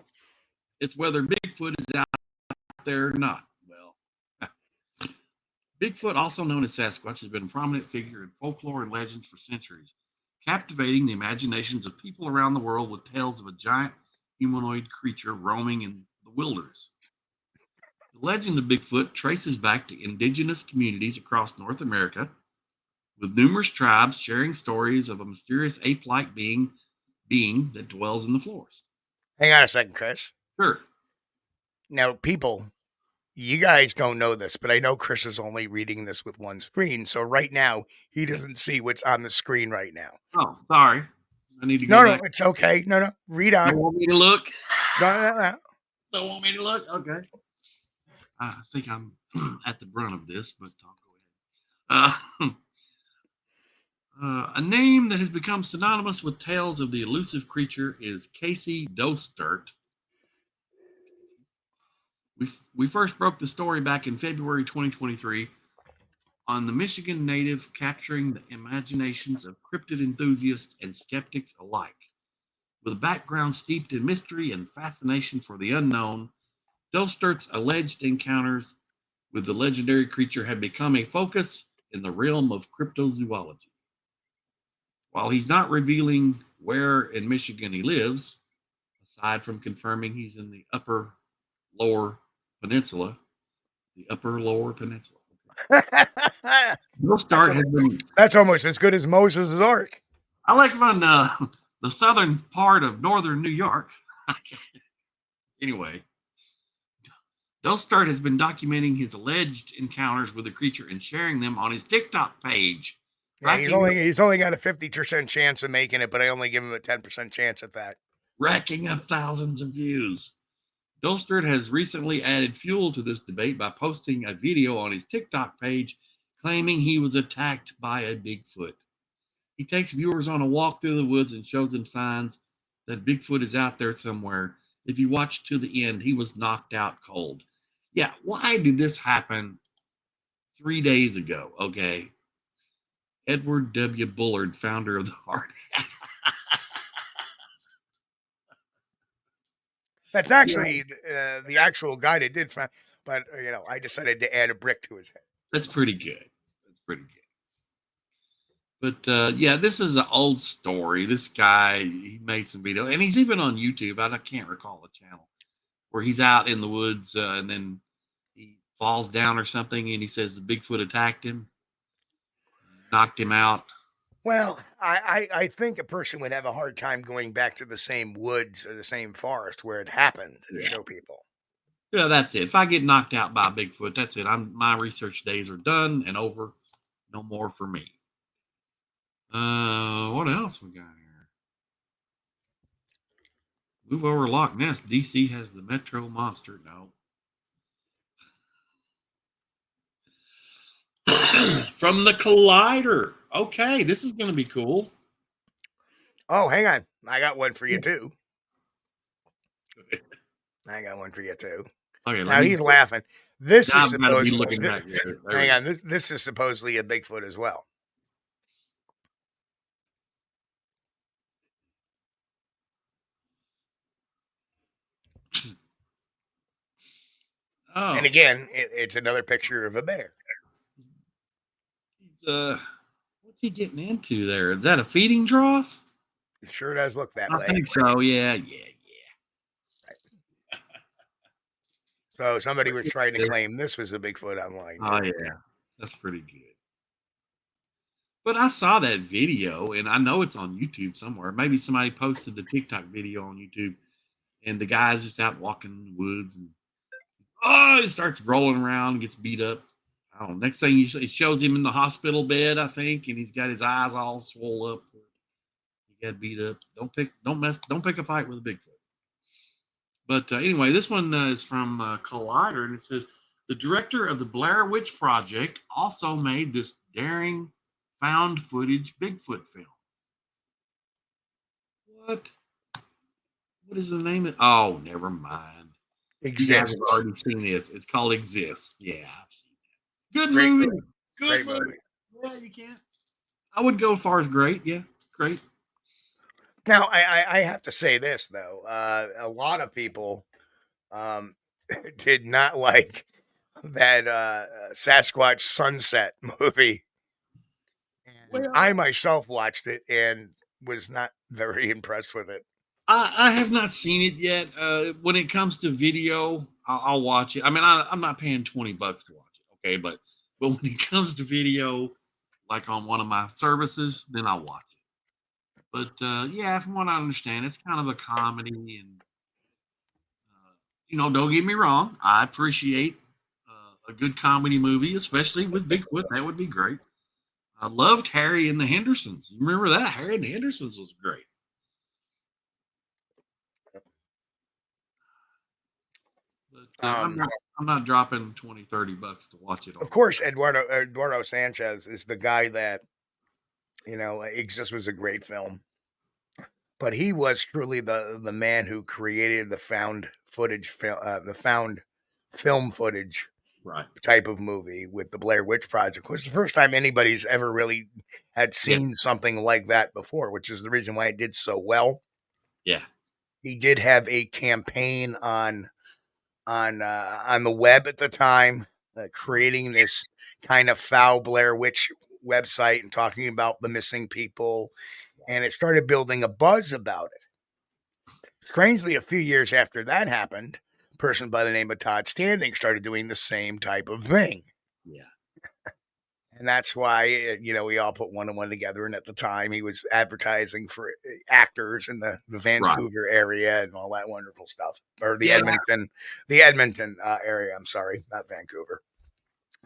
It's whether Bigfoot is out there or not. Well, Bigfoot, also known as Sasquatch, has been a prominent figure in folklore and legends for centuries, captivating the imaginations of people around the world with tales of a giant humanoid creature roaming in the wilderness. The legend of Bigfoot traces back to indigenous communities across North America, with numerous tribes sharing stories of a mysterious ape-like being that dwells in the forest. Hang on a second, Chris. Sure. Now, people, you guys don't know this, but I know Chris is only reading this with one screen. So right now, he doesn't see what's on the screen right now. Oh, sorry. I need to go No, back. no, it's okay. No, read on. Don't want me to look? No. Don't want me to look? Okay. I think I'm at the brunt of this, but I'll go ahead. A name that has become synonymous with tales of the elusive creature is Casey Dostert. We first broke the story back in February 2023 on the Michigan native, capturing the imaginations of cryptid enthusiasts and skeptics alike. With a background steeped in mystery and fascination for the unknown, Dostert's alleged encounters with the legendary creature have become a focus in the realm of cryptozoology. While he's not revealing where in Michigan he lives, aside from confirming he's in the upper lower peninsula. Dostert has been. That's almost as good as Moses' Ark. I like on the southern part of northern New York. Anyway, Dostert has been documenting his alleged encounters with the creature and sharing them on his TikTok page. Yeah, he's only got a 50% chance of making it, but I only give him a 10% chance at that. Racking up thousands of views. Dostert has recently added fuel to this debate by posting a video on his TikTok page claiming he was attacked by a Bigfoot. He takes viewers on a walk through the woods and shows them signs that Bigfoot is out there somewhere. If you watch to the end, he was knocked out cold. Yeah, why did this happen 3 days ago? Okay. Edward W. Bullard, founder of the Heart. That's actually the actual guy that did find, but I decided to add a brick to his head. That's pretty good. But yeah, this is an old story. This guy, he made some video, and he's even on YouTube. I can't recall the channel, where he's out in the woods and then he falls down or something, and he says the Bigfoot attacked him, knocked him out. Well, I think a person would have a hard time going back to the same woods or the same forest where it happened to show people. Yeah, that's it. If I get knocked out by a Bigfoot, that's it. My research days are done and over. No more for me. What else we got here? Move over Loch Ness. DC has the Metro Monster. No. From the Collider. Okay, this is going to be cool. Oh, hang on. I got one for you, too. Okay, now he's laughing. This is supposedly... Hang on. This is supposedly a Bigfoot as well. Oh. And again, it's another picture of a bear. What's he getting into there? Is that a feeding trough? It sure does look that way. I think so. Yeah. Right. So somebody was trying to claim this was a Bigfoot online. Oh, yeah. That's pretty good. But I saw that video, and I know it's on YouTube somewhere. Maybe somebody posted the TikTok video on YouTube, and the guy's just out walking in the woods, and he starts rolling around, gets beat up. I don't know. Next thing it shows him in the hospital bed, I think, and he's got his eyes all swole up. He got beat up. Don't pick a fight with a Bigfoot. But anyway, this one is from Collider, and it says the director of the Blair Witch Project also made this daring found footage Bigfoot film. What is the name of it? Oh, never mind. Exists. You guys have already seen this. It's called Exists. Yeah, I've seen that. Good Great movie. movie. Good movie. Yeah, you can't. I would go as far as great. Yeah, great. Now, I have to say this though, a lot of people um, did not like that Sasquatch Sunset movie. And I Well, myself watched it and was not very impressed with it. I have not seen it yet. When it comes to video, I'll watch it. I mean, I'm not paying $20 to watch it, okay? But when it comes to video, like on one of my services, then I'll watch it. But yeah, from what I understand, it's kind of a comedy, and don't get me wrong, I appreciate a good comedy movie, especially with Bigfoot. That would be great. I loved Harry and the Hendersons. You remember that? Harry and the Hendersons was great. But I'm not dropping $20-$30 to watch it. Of course, Eduardo Sanchez is the guy that Exist was a great film, but he was truly the man who created the found film footage Right. type of movie with the Blair Witch Project. It was the first time anybody's ever really had seen something like that before, which is the reason why it did so well. Yeah. He did have a campaign on the web at the time, creating this kind of foul Blair Witch website and talking about the missing people, and it started building a buzz about it. Strangely, a few years after that happened, a person by the name of Todd Standing started doing the same type of thing. Yeah. And that's why, we all put one and one together. And at the time, he was advertising for actors in the Vancouver area and all that wonderful stuff. Or the Edmonton area. I'm sorry, not Vancouver.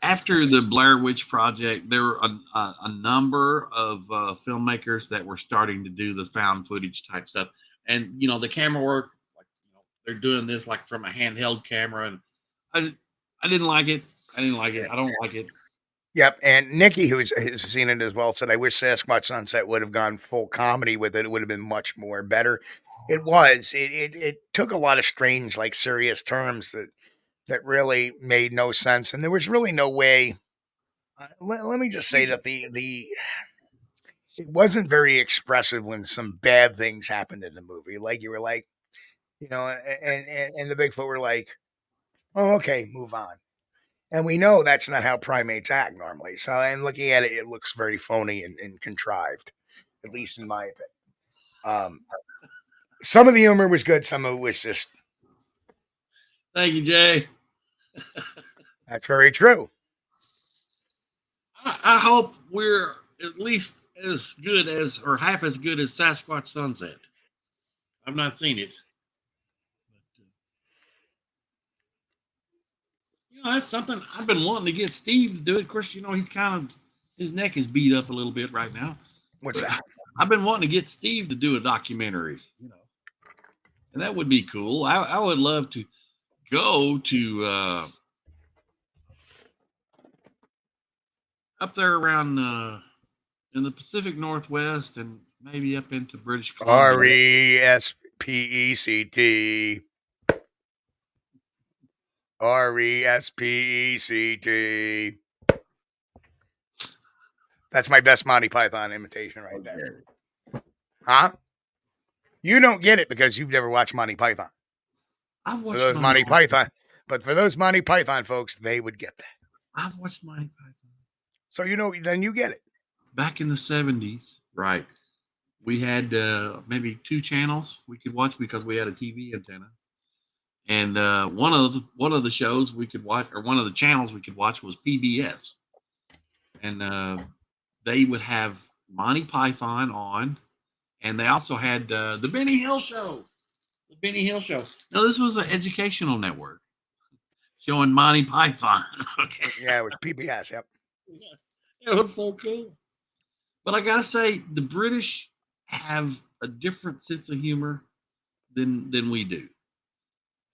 After the Blair Witch Project, there were a number of filmmakers that were starting to do the found footage type stuff. And, the camera work, they're doing this like from a handheld camera. And I didn't like it. I don't like it. Yep, and Nikki, who's seen it as well, said, I wish Sasquatch Sunset would have gone full comedy with it. It would have been much more better. It was. It took a lot of strange, like serious terms that really made no sense, and there was really no way. Let me just say that it wasn't very expressive when some bad things happened in the movie. Like you were like, and the Bigfoot were like, oh, okay, move on. And we know that's not how primates act normally. So, and looking at it, it looks very phony and contrived, at least in my opinion. Some of the humor was good. Some of it was just. Thank you, Jay. That's very true. I hope we're at least as good as, or half as good as Sasquatch Sunset. I've not seen it. That's something I've been wanting to get Steve to do it. Of course, he's his neck is beat up a little bit right now. What's that? I've been wanting to get Steve to do a documentary, and that would be cool. I would love to go to up there around in the Pacific Northwest and maybe up into British Columbia. RESPECT. RESPECT. That's my best Monty Python imitation right there. Huh? You don't get it because you've never watched Monty Python. I've watched those Monty Python. But for those Monty Python folks, they would get that. I've watched Monty Python. So then you get it. Back in the 70s, right? We had maybe 2 channels we could watch because we had a TV antenna. And one of the shows we could watch, or one of the channels we could watch, was PBS, and they would have Monty Python on, and they also had the Benny Hill Show. The Benny Hill Show. Now this was an educational network showing Monty Python. Okay. Yeah, it was PBS. Yep. Yeah, it was so cool. But I gotta say, the British have a different sense of humor than we do.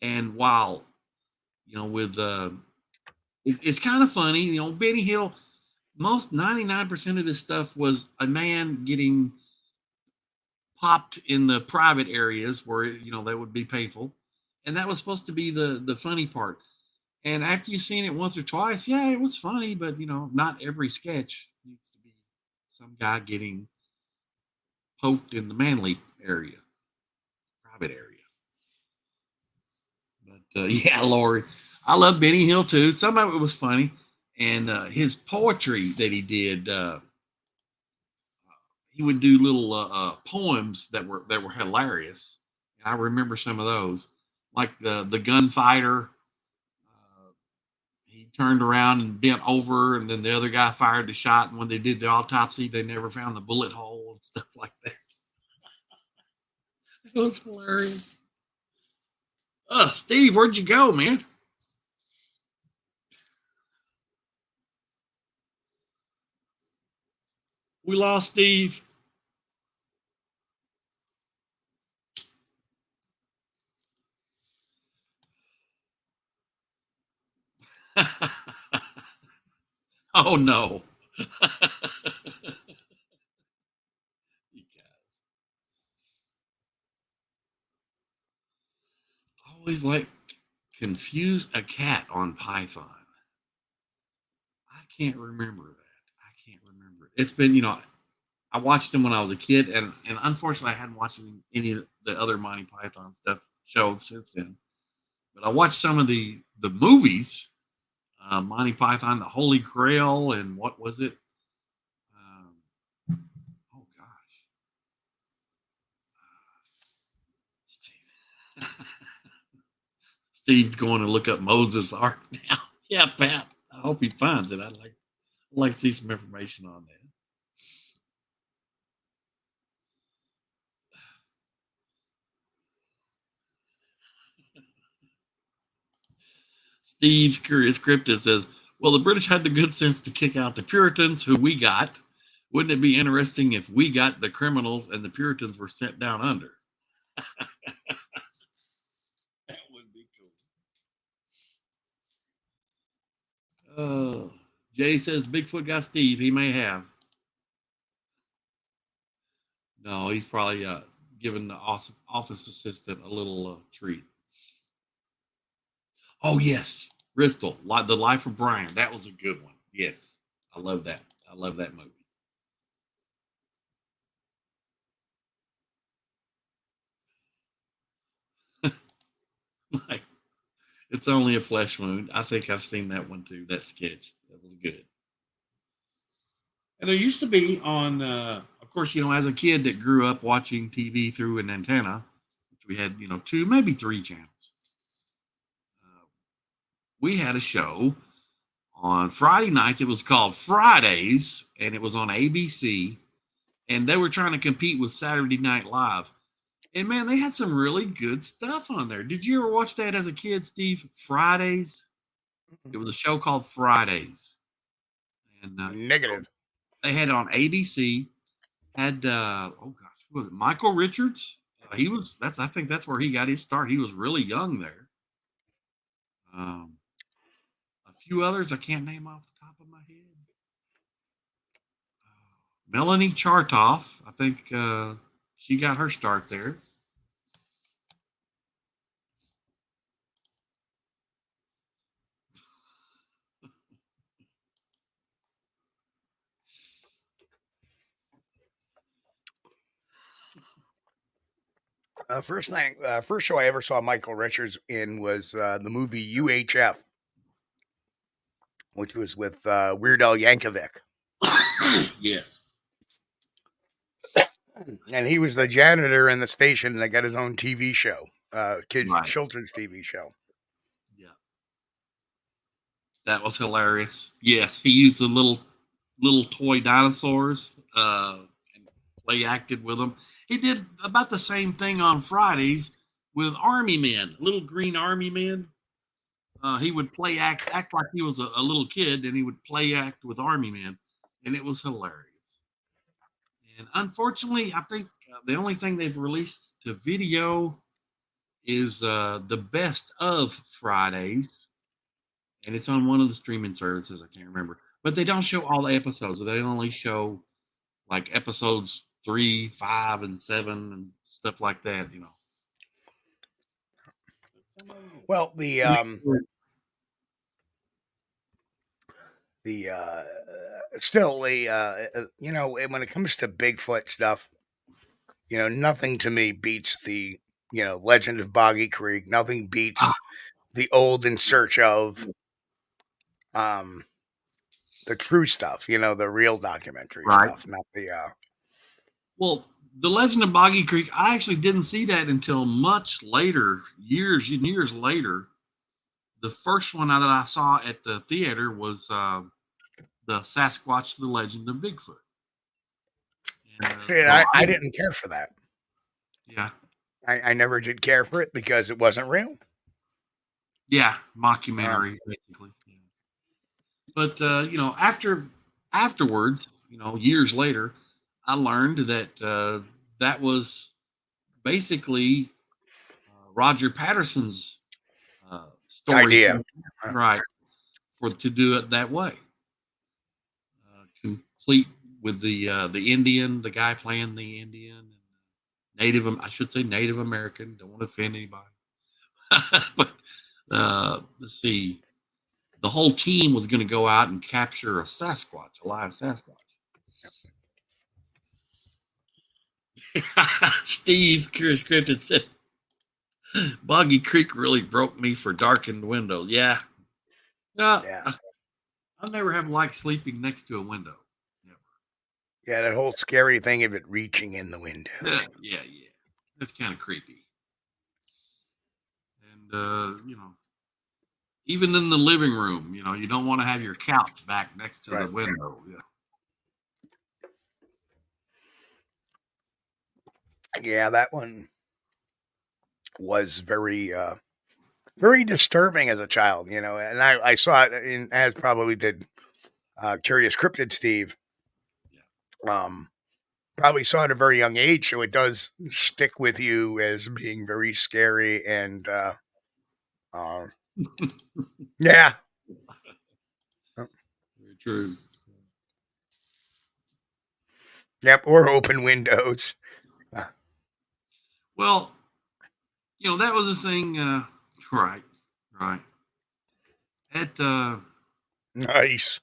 And while, with it's kind of funny, Benny Hill, most 99% of his stuff was a man getting popped in the private areas where, that would be painful. And that was supposed to be the funny part. And after you've seen it once or twice, yeah, it was funny, but, not every sketch needs to be some guy getting poked in the manly area, private area. But yeah, Lori, I love Benny Hill too. Some of it was funny, and his poetry that he did. He would do little poems that were hilarious. And I remember some of those, like the gunfighter. He turned around and bent over, and then the other guy fired the shot. And when they did the autopsy, they never found the bullet hole and stuff like that. It was hilarious. Steve, where'd you go, man? We lost Steve. Oh no. You guys. Always like confuse a cat on Python. I can't remember that. I can't remember it. It's been, I watched them when I was a kid, and unfortunately I hadn't watched any of the other Monty Python stuff shown since then. But I watched some of the movies, Monty Python, The Holy Grail, and what was it? Oh gosh, Steve. Steve's going to look up Moses' Ark now. Yeah, Pat. I hope he finds it. I'd like to see some information on that. Steve's Curious Cryptid says, well, the British had the good sense to kick out the Puritans, who we got. Wouldn't it be interesting if we got the criminals and the Puritans were sent down under? That would be cool. Jay says, Bigfoot got Steve. He may have. No, he's probably giving the office assistant a little treat. Oh, yes. Bristol, The Life of Brian. That was a good one. Yes. I love that. I love that movie. It's only a flesh wound. I think I've seen that one too. That sketch. That was good. And there used to be on, of course, as a kid that grew up watching TV through an antenna, which we had, 2, maybe 3 channels. We had a show on Friday nights. It was called Fridays, and it was on ABC. And they were trying to compete with Saturday Night Live. And man, they had some really good stuff on there. Did you ever watch that as a kid, Steve? Fridays? It was a show called Fridays. And Negative. They had it on ABC. Had who was it? Michael Richards. I think that's where he got his start. He was really young there. A few others I can't name off the top of my head. Melanie Chartoff, I think she got her start there. First show I ever saw Michael Richards in was the movie UHF, which was with Weird Al Yankovic. Yes. And he was the janitor in the station that got his own TV show, children's TV show. Yeah. That was hilarious. Yes, he used the little toy dinosaurs and play acted with them. He did about the same thing on Fridays with Army Men, little green Army Men. He would play act like he was a little kid, and he would play act with Army Men, and it was hilarious. And unfortunately, I think the only thing they've released to video is the best of Fridays, and it's on one of the streaming services. I can't remember, but they don't show all the episodes. They only show like episodes 3, 5, and 7 and stuff like that. Well, still, you know, when it comes to Bigfoot stuff, you know, nothing to me beats the, you know, Legend of Boggy Creek. Nothing beats the Old in Search of, the true stuff. You know, the real documentary Right. stuff, not the. Well, the Legend of Boggy Creek, I actually didn't see that until much later, years and years later. The first one that I saw at the theater was the Sasquatch, the Legend of Bigfoot. And, Shit, I didn't care for that. Yeah. I never did care for it because it wasn't real. Yeah, mockumentary, basically. Yeah. But you know, afterwards, you know, years later, I learned that that was basically Roger Patterson's story, Idea. right? To do it that way, complete with the Indian, the guy playing the Indian, Native. I should say Native American. Don't want to offend anybody, but let's see. The whole team was going to go out and capture a Sasquatch, a live Sasquatch. Steve Chris Crichton said, "Boggy Creek really broke me for darkened windows." Yeah, Yeah. I never have liked sleeping next to a window. Never. Yeah, that whole scary thing of it reaching in the window. Yeah. That's kind of creepy. And you know, even in the living room, you know, you don't want to have your couch back next to the window. Yeah. Yeah, that one was very very disturbing as a child, you know, and I saw it in, as probably did Curious Cryptid Steve. Probably saw it at a very young age, so it does stick with you as being very scary and yeah. Very true. Yep, or open windows. Well, you know, that was the thing, right. Nice.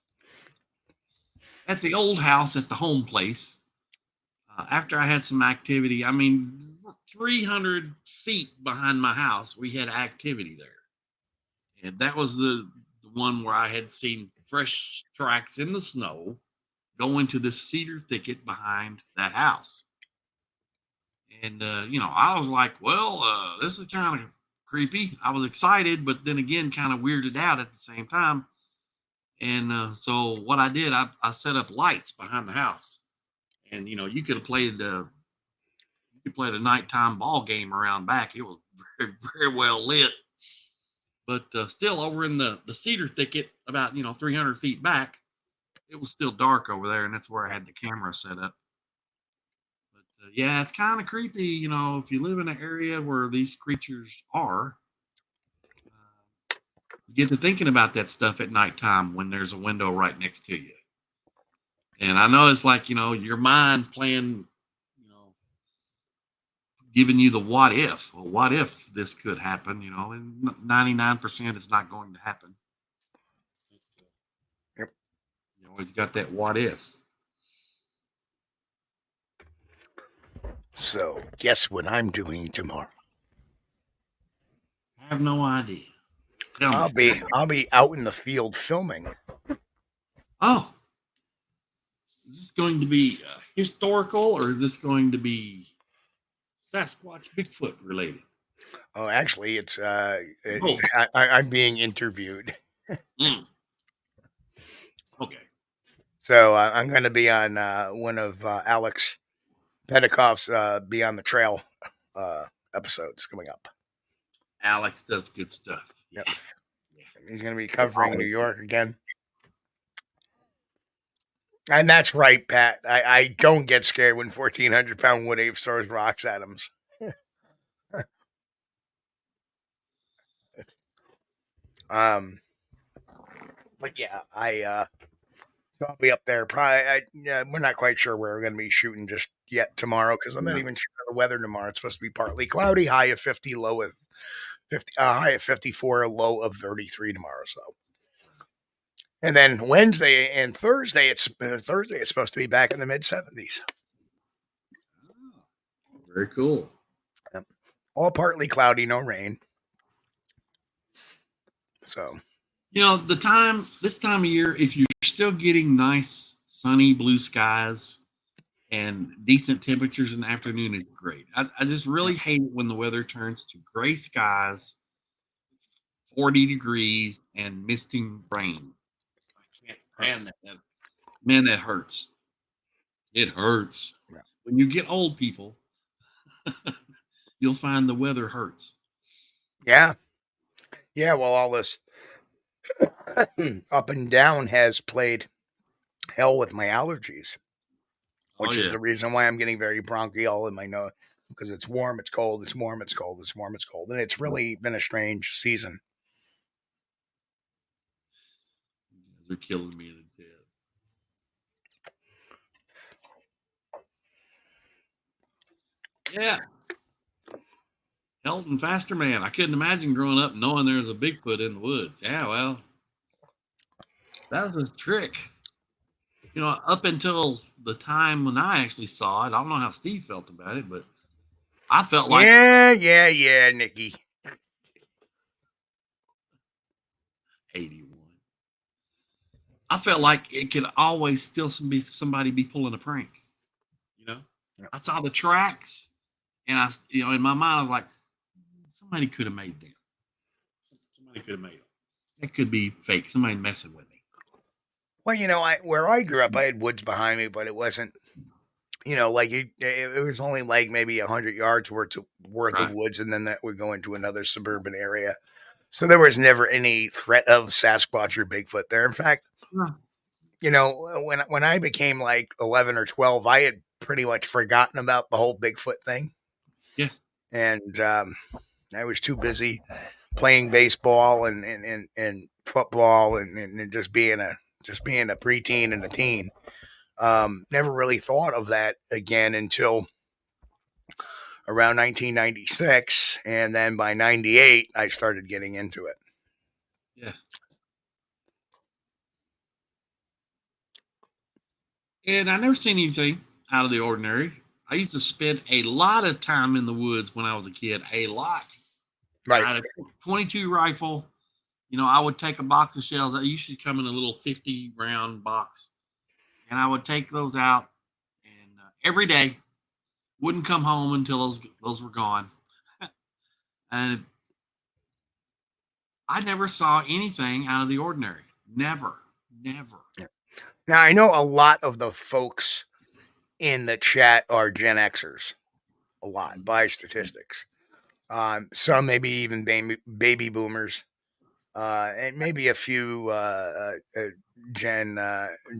At the old house, at the home place, after I had some activity, I mean, 300 feet behind my house, we had activity there. And that was the one where I had seen fresh tracks in the snow go into the cedar thicket behind that house. And, you know, I was like, well, this is kind of creepy. I was excited, but then again, kind of weirded out at the same time. And so what I did, I set up lights behind the house. And, you know, you could have played a nighttime ball game around back. It was very, very well lit. But still over in the cedar thicket, about, you know, 300 feet back, it was still dark over there. And that's where I had the camera set up. But yeah, it's kind of creepy, you know, if you live in an area where these creatures are. You get to thinking about that stuff at nighttime when there's a window right next to you. And I know it's like, you know, your mind's playing, you know, giving you the what if. Well, what if this could happen, you know, and 99% it's not going to happen. Yep. You always got that what if. So, guess what I'm doing tomorrow? I have no idea. I'll be out in the field filming. Oh, is this going to be historical, or is this going to be Sasquatch Bigfoot related? Oh, actually, it's I'm being interviewed. Okay. So I'm going to be on one of Alex Petikoff's Beyond the Trail episodes coming up. Alex does good stuff. Yep. He's going to be covering New York again. And that's right, Pat. I don't get scared when 1,400-pound wood ape throws rocks at him. But yeah, so I'll be up there. Probably, we're not quite sure where we're going to be shooting just yet tomorrow because I'm not even sure of the weather tomorrow. It's supposed to be partly cloudy, high of 50, low of 50, high of 54, low of 33 tomorrow. So, And then Wednesday and Thursday, it's supposed to be back in the mid 70s. Very cool. All partly cloudy, no rain. So, this time of year, if you're still getting nice sunny blue skies and decent temperatures in the afternoon, is great. I just really hate it when the weather turns to gray skies, 40 degrees, and misting rain. I can't stand that. Man, that hurts. It hurts. Yeah. When you get old, people, you'll find the weather hurts. yeah. Yeah, well, all this up and down has played hell with my allergies, which is the reason why I'm getting very bronchial in my nose, because it's warm, it's cold, it's warm, it's cold, it's warm, it's cold. And it's really been a strange season. They're killing me to death. Yeah. Helton Faster Man. I couldn't imagine growing up knowing there was a Bigfoot in the woods. Yeah, well, that was a trick. Up until the time when I actually saw it, I don't know how Steve felt about it, but I felt like... Yeah, Nikki. 81. I felt like it could always still be somebody be pulling a prank. Yeah. I saw the tracks, and in my mind, I was like, somebody could have made them. Somebody could have made them. That could be fake. Somebody messing with me. Well, where I grew up, I had woods behind me, but it wasn't, it was only like maybe 100 yards worth of woods, and then that would go into another suburban area. So there was never any threat of Sasquatch or Bigfoot there. In fact, when I became like 11 or 12, I had pretty much forgotten about the whole Bigfoot thing. Yeah. And I was too busy playing baseball and football and just being a preteen and a teen. Never really thought of that again until around 1996, and then by 98 I started getting into it. Yeah. And I never seen anything out of the ordinary. I used to spend a lot of time in the woods when I was a kid. A lot. Right. I had a 22 rifle. I would take a box of shells. I usually come in a little 50 round box, and I would take those out, and every day. Wouldn't come home until those were gone. And I never saw anything out of the ordinary. Never. Yeah. Now, I know a lot of the folks in the chat are Gen Xers, a lot, by statistics. Some maybe even baby boomers, and maybe a few Gen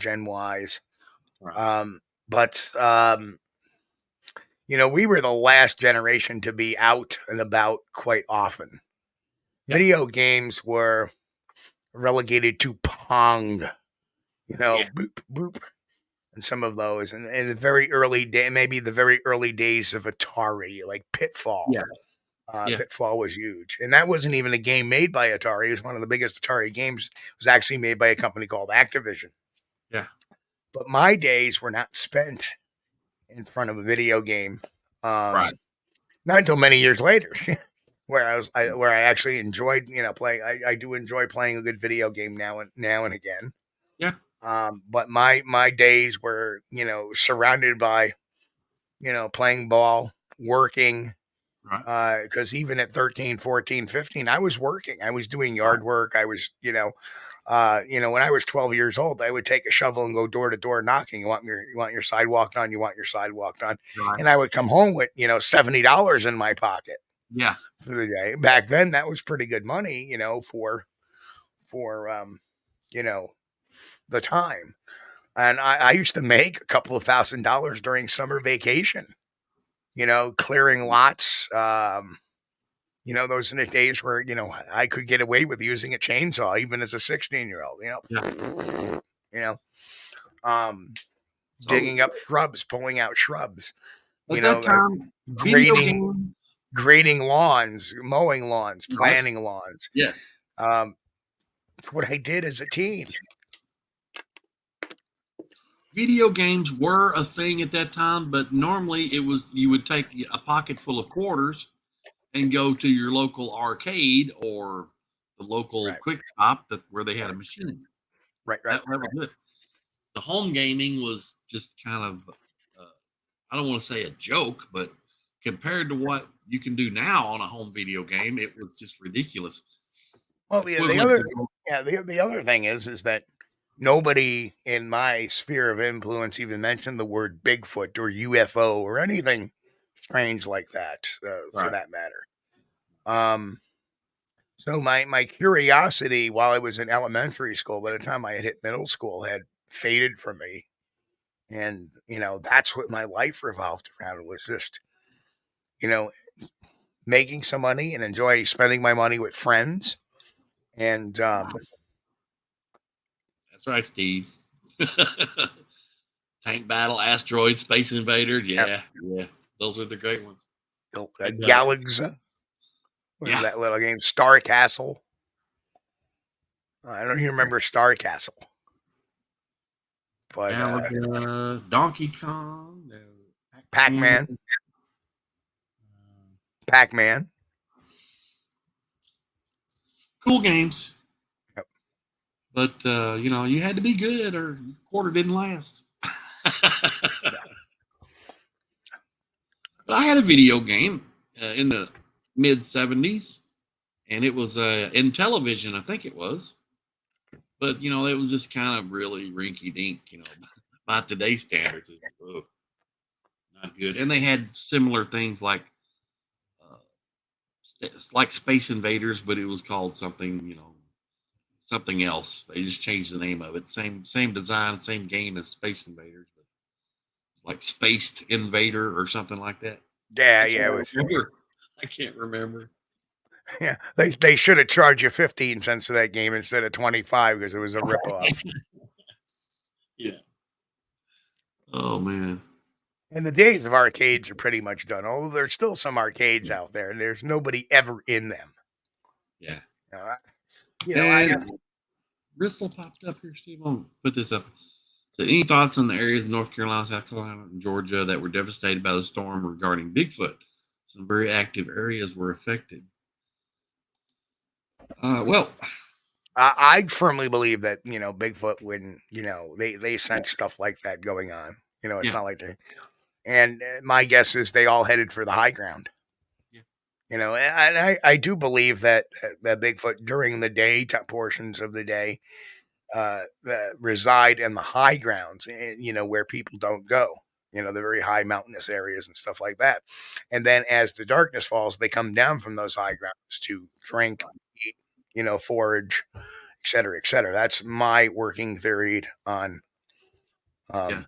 Ys. But we were the last generation to be out and about quite often. Yep. Video games were relegated to Pong, boop, boop, and some of those. And in the very early day, maybe the very early days of Atari, like Pitfall. Yeah. Pitfall was huge. And that wasn't even a game made by Atari. It was one of the biggest Atari games. It was actually made by a company called Activision. Yeah. But my days were not spent in front of a video game. Right. Not until many years later, where I actually enjoyed, playing. I do enjoy playing a good video game now and again. Yeah. But my days were, surrounded by, playing ball, working. Right. Because even at 13, 14, 15, I was working. I was doing yard work. I was, when I was 12 years old, I would take a shovel and go door to door knocking. You want your sidewalk done? You want your sidewalk done? Right. And I would come home with, $70 in my pocket. Yeah. For the day. Back then, that was pretty good money, for the time. And I used to make a couple of $1,000 during summer vacation, clearing lots. Those are the days where, I could get away with using a chainsaw, even as a 16-year-old, digging up shrubs, pulling out shrubs, at that time, grading lawns, mowing lawns, planting lawns. Yeah. What I did as a teen. video games were a thing at that time, but normally it was you would take a pocket full of quarters and go to your local arcade or the local Right. quick stop where they had a machine. Right. That was it. The home gaming was just kind of, I don't want to say a joke, but compared to what you can do now on a home video game, it was just ridiculous. Well, the other thing is that nobody in my sphere of influence even mentioned the word Bigfoot or UFO or anything strange like that, for that matter. So my curiosity while I was in elementary school, by the time I had hit middle school, had faded from me. And, that's what my life revolved around. It was just, making some money and enjoy spending my money with friends. And, That's right, Steve. Tank Battle, Asteroid, Space Invaders. Yeah. Those are the great ones. Galaxy. What was that little game? Star Castle. I don't even remember Star Castle. But Donkey Kong, Pac-Man. Pac-Man. Cool games. Yep. But you had to be good or your quarter didn't last. But I had a video game in the mid 70s, and it was in television, I think it was. But it was just kind of really rinky dink, by today's standards. Not good. And they had similar things like Space Invaders, but it was called something, something else. They just changed the name of it. Same design, same game as Space Invaders, but like Spaced Invader or something like that. Yeah. I can't remember. Yeah, they should have charged you 15 cents for that game instead of 25 because it was a ripoff. Yeah. Oh man. And the days of arcades are pretty much done. Although there's still some arcades out there, and there's nobody ever in them. Yeah. Bristol popped up here, Steve. I'll put this up. So, any thoughts on the areas of North Carolina, South Carolina, and Georgia that were devastated by the storm regarding Bigfoot? Some very active areas were affected. Well, I firmly believe that Bigfoot when they sense stuff like that going on. It's not like they. And my guess is they all headed for the high ground. Yeah. And I do believe that Bigfoot during the day, portions of the day, reside in the high grounds, where people don't go. The very high mountainous areas and stuff like that. And then as the darkness falls, they come down from those high grounds to drink, eat, forage, et cetera, et cetera. That's my working theory on that.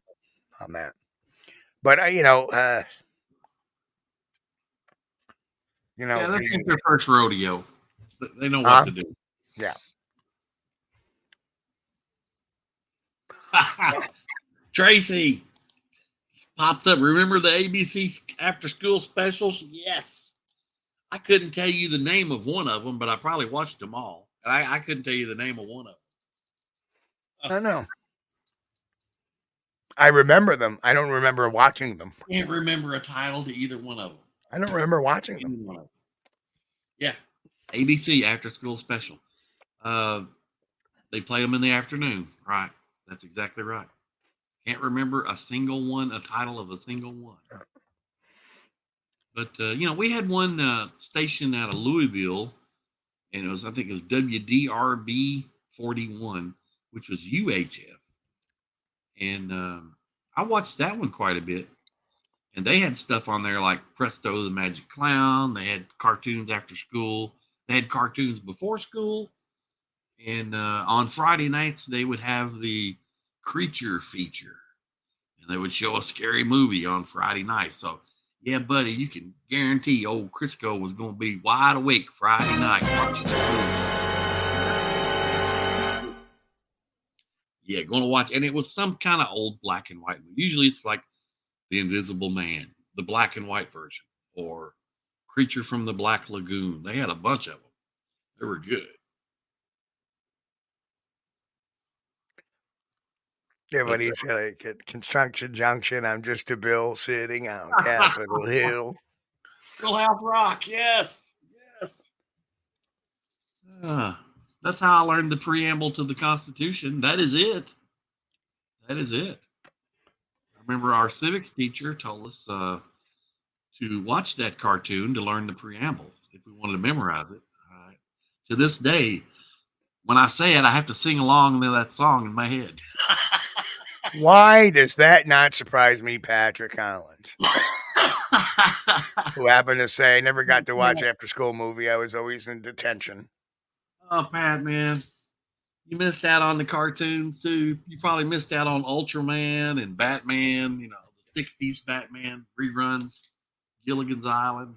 But that's like their first rodeo. They know what to do. Yeah. Tracy pops up. Remember the ABC after school specials? Yes. I couldn't tell you the name of one of them, but I probably watched them all. And I couldn't tell you the name of one of them. I don't know. I remember them. I don't remember watching them. Can't remember a title to either one of them. I don't remember watching them. Yeah. ABC after school special. They played them in the afternoon. Right. That's exactly right. Can't remember a title of a single one. But, we had one station out of Louisville, and I think it was WDRB 41, which was UHF. And I watched that one quite a bit. And they had stuff on there like Presto the Magic Clown. They had cartoons after school. They had cartoons before school. And on Friday nights, they would have the creature feature. And they would show a scary movie on Friday night. So, yeah, buddy, you can guarantee old Crisco was going to be wide awake Friday night watching the movie. Yeah, going to watch. And it was some kind of old black and white movie. Usually it's like The Invisible Man, the black and white version, or Creature from the Black Lagoon. They had a bunch of them. They were good. Yeah, but he's like at Construction Junction. I'm just a bill sitting on Capitol Hill. Schoolhouse Rock, yes. That's how I learned the preamble to the Constitution. That is it. I remember our civics teacher told us to watch that cartoon to learn the preamble if we wanted to memorize it. To this day, when I say it, I have to sing along to that song in my head. Why does that not surprise me, Patrick Collins? Who happened to say, I never got to watch after school movie. I was always in detention. Oh, Pat, man. You missed out on the cartoons, too. You probably missed out on Ultraman and Batman, the 60s Batman reruns, Gilligan's Island.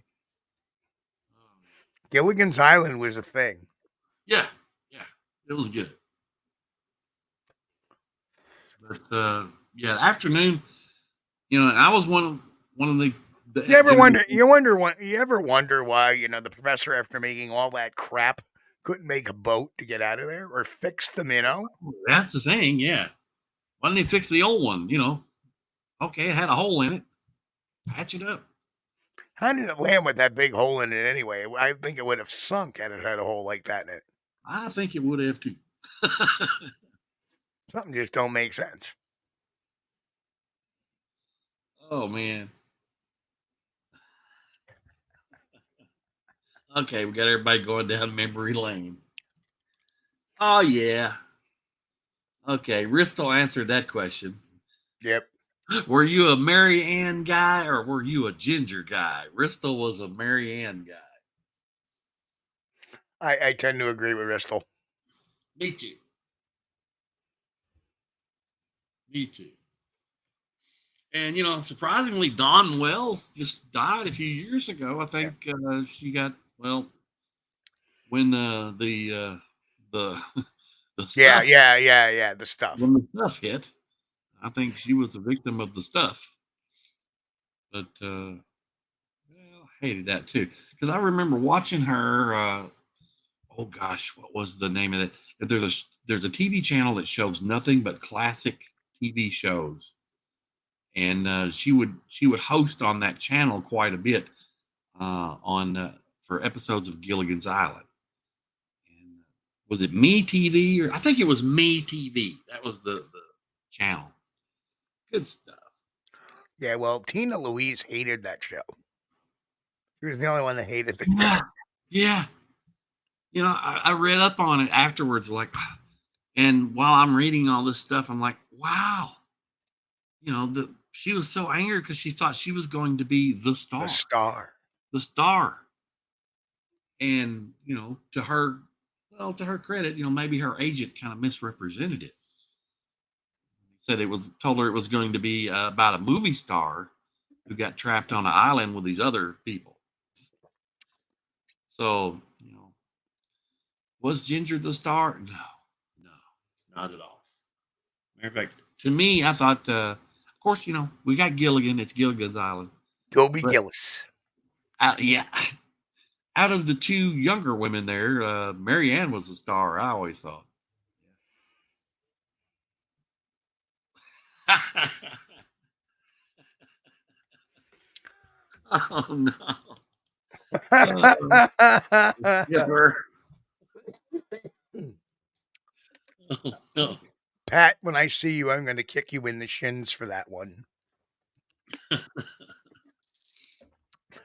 Gilligan's Island was a thing. Yeah. It was good. But, afternoon, and I was one of the you ever wonder why, the professor, after making all that crap, couldn't make a boat to get out of there or fix the minnow? That's the thing, yeah. Why didn't he fix the old one? Okay, it had a hole in it. Patch it up. How did it land with that big hole in it anyway? I think it would have sunk had it had a hole like that in it. I think it would have too. Something just don't make sense. Oh, man. Okay, we got everybody going down memory lane. Oh, yeah. Okay, Ristel answered that question. Yep. Were you a Mary Ann guy or were you a Ginger guy? Ristel was a Mary Ann guy. I tend to agree with Ristel. Me too. And, surprisingly, Dawn Wells just died a few years ago. I think she got, when the stuff, the stuff. When the stuff hit, I think she was a victim of the stuff. But, I hated that too. Because I remember watching her, oh gosh, what was the name of it? There's a TV channel that shows nothing but classic TV shows. And she would host on that channel quite a bit for episodes of Gilligan's Island. And was it Me TV? Or I think it was Me TV. That was the channel. Good stuff. Yeah, well, Tina Louise hated that show. She was the only one that hated the show. Yeah. I read up on it afterwards, and while I'm reading all this stuff, I'm like, wow. She was so angry because she thought she was going to be the star. The star. And, to her credit, maybe her agent kind of misrepresented it. Said told her it was going to be about a movie star who got trapped on an island with these other people. So, was Ginger the star? No, not at all. Matter of fact, to me, I thought, of course, we got Gilligan. It's Gilligan's Island. Toby Gillis. Yeah. Out of the two younger women there, Mary Ann was the star, I always thought. Oh, no. Oh, no. Pat, when I see you, I'm going to kick you in the shins for that one.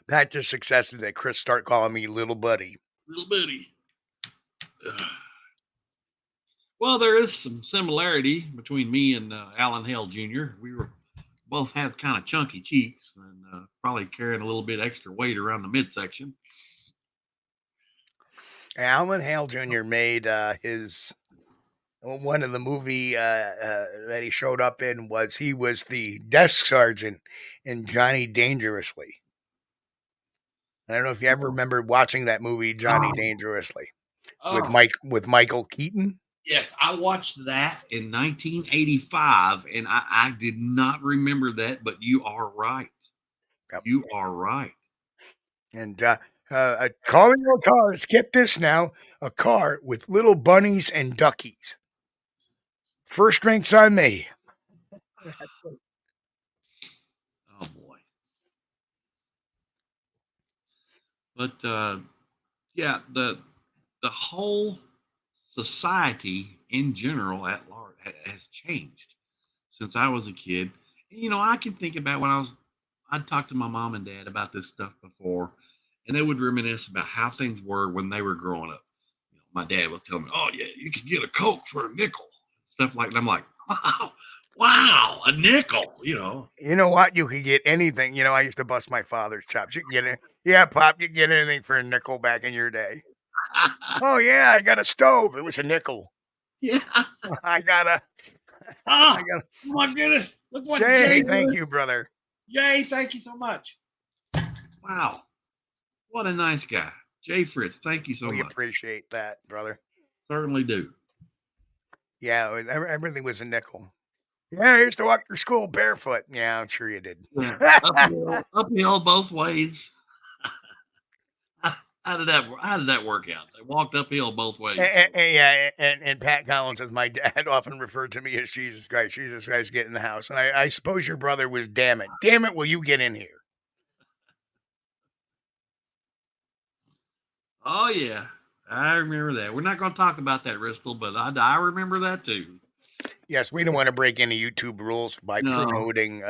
Pat just suggested that Chris start calling me little buddy. Little buddy. Well, there is some similarity between me and Alan Hale Jr. We both had kind of chunky cheeks and probably carrying a little bit extra weight around the midsection. Alan Hale Jr. made one of the movie that he showed up in he was the desk sergeant in Johnny Dangerously. I don't know if you ever remember watching that movie, Johnny Dangerously, with Michael Keaton. Yes, I watched that in 1985, and I did not remember that, but you are right. Yep. You are right. And calling a car, let's get this now, a car with little bunnies and duckies. First drinks on me. Oh boy. But yeah, the whole society in general at large has changed since I was a kid. You know, I can think about when I'd talk to my mom and dad about this stuff before, and they would reminisce about how things were when they were growing up. You know, my dad was telling me, "Oh yeah, you could get a Coke for a nickel," stuff like that. I'm like, "Wow, wow, a nickel!" You know. You know what? You could get anything. You know, I used to bust my father's chops. You can get it. Yeah, Pop, you can get anything for a nickel back in your day. Oh yeah, I got a stove. It was a nickel. Yeah. I got a. Oh, I got a. my goodness! Look what Jay, Jay thank did. you, brother. Jay, thank you so much. Wow, what a nice guy, Jay Fritz. Thank you so We much. appreciate that, brother. Certainly do. Yeah, everything was a nickel. Yeah, I used to walk through school barefoot. Yeah, I'm sure you did. Yeah. Uphill both ways. How did that work out? They walked uphill both ways. And Pat Collins, as my dad often referred to me as Jesus Christ. Jesus Christ, get in the house. And I suppose your brother was, damn it, will you get in here? Oh yeah, I remember that. We're not going to talk about that, Ristel, but I remember that too. Yes, we don't want to break any YouTube rules by promoting.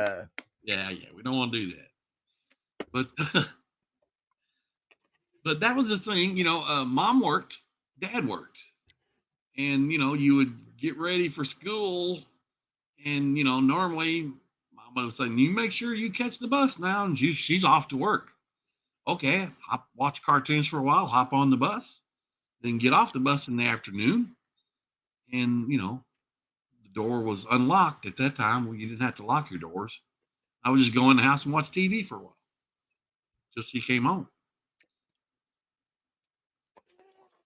Yeah, we don't want to do that. But but that was the thing, you know. Mom worked, Dad worked, and you know you would get ready for school, and you know normally Mom would say, "You make sure you catch the bus now," and she's off to work. Okay, watch cartoons for a while, hop on the bus, then get off the bus in the afternoon, and you know the door was unlocked at that time. Well, you didn't have to lock your doors. I would just go in the house and watch TV for a while, just so you came home.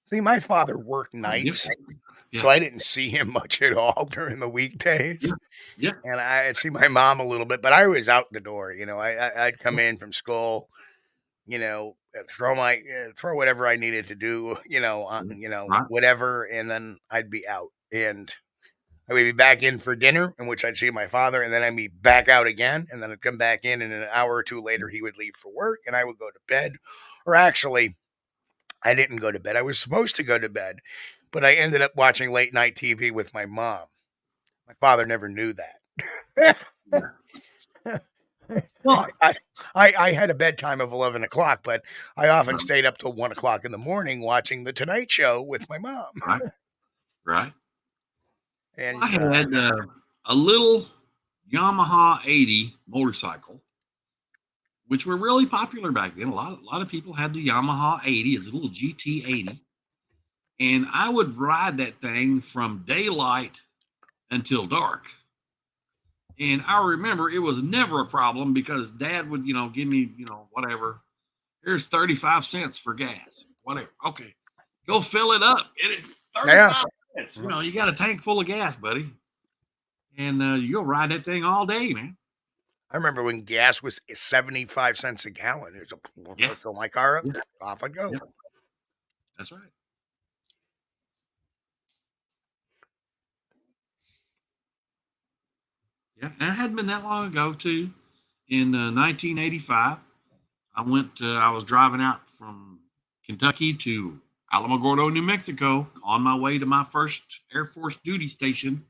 See, my father worked nights, so I didn't see him much at all during the weekdays. Yeah. And I'd see my mom a little bit, but I was out the door. You know, I'd come in from school, you know, throw whatever I needed to do, Right. whatever, and then I'd be out. And I would be back in for dinner, in which I'd see my father, and then I'd be back out again, and then I'd come back in, and an hour or two later, he would leave for work, and I would go to bed. Or actually, I didn't go to bed. I was supposed to go to bed, but I ended up watching late night TV with my mom. My father never knew that. Well, I had a bedtime of 11 o'clock, but I often stayed up till 1 o'clock in the morning watching The Tonight Show with my mom. Right. And I had a little Yamaha 80 motorcycle, which were really popular back then. A lot of people had the Yamaha 80, it's a little GT 80. And I would ride that thing from daylight until dark. And I remember it was never a problem because Dad would, you know, give me, you know, whatever. Here's 35 cents for gas. Whatever. Okay. Go fill it up. It is 35 cents. You know, you got a tank full of gas, buddy. And you go ride that thing all day, man. I remember when gas was 75 cents a gallon. It was a fill my car up, off I'd go. Yeah. That's right. Yeah, and it hadn't been that long ago, too. In 1985, I was driving out from Kentucky to Alamogordo, New Mexico, on my way to my first Air Force duty station.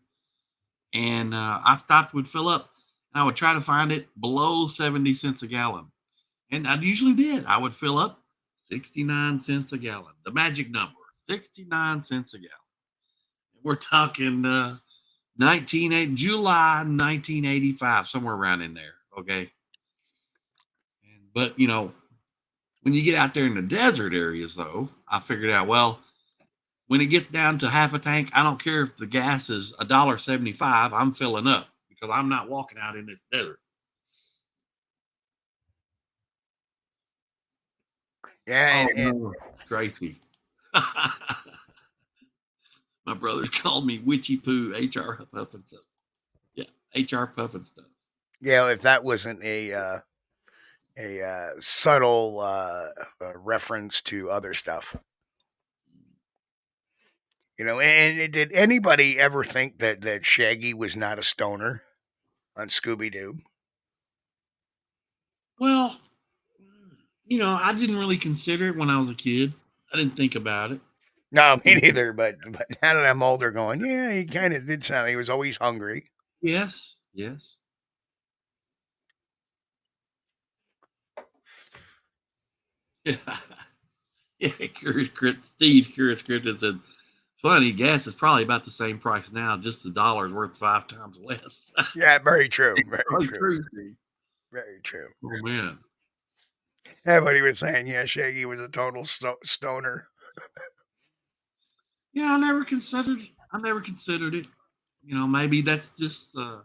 And I stopped, would fill up, and I would try to find it below 70 cents a gallon. And I usually did. I would fill up 69 cents a gallon, the magic number, 69 cents a gallon. We're talking July 1985, somewhere around in there. Okay. But, you know, when you get out there in the desert areas, though, I figured out, well, when it gets down to half a tank, I don't care if the gas is $1.75, I'm filling up because I'm not walking out in this desert. Yeah, Tracy. My brothers called me Witchy Poo, HR Puff and stuff. Yeah, HR Puff and stuff. Yeah, if that wasn't a subtle reference to other stuff. You know, and did anybody ever think that Shaggy was not a stoner? on Scooby-Doo? Well, I didn't really consider it when I was a kid. I didn't think about it. No, me neither. But now that I'm older, going, yeah, he kind of did sound. He was always hungry. Yes, yes. Yeah, yeah. Curious Cryptid said, "Funny, gas is probably about the same price now. Just the dollar is worth 5 times less." Yeah, very true. Very Oh, true. Steve. Very true. Oh man. Everybody was saying, yeah, Shaggy was a total stoner. Yeah, I never considered it. Maybe that's just the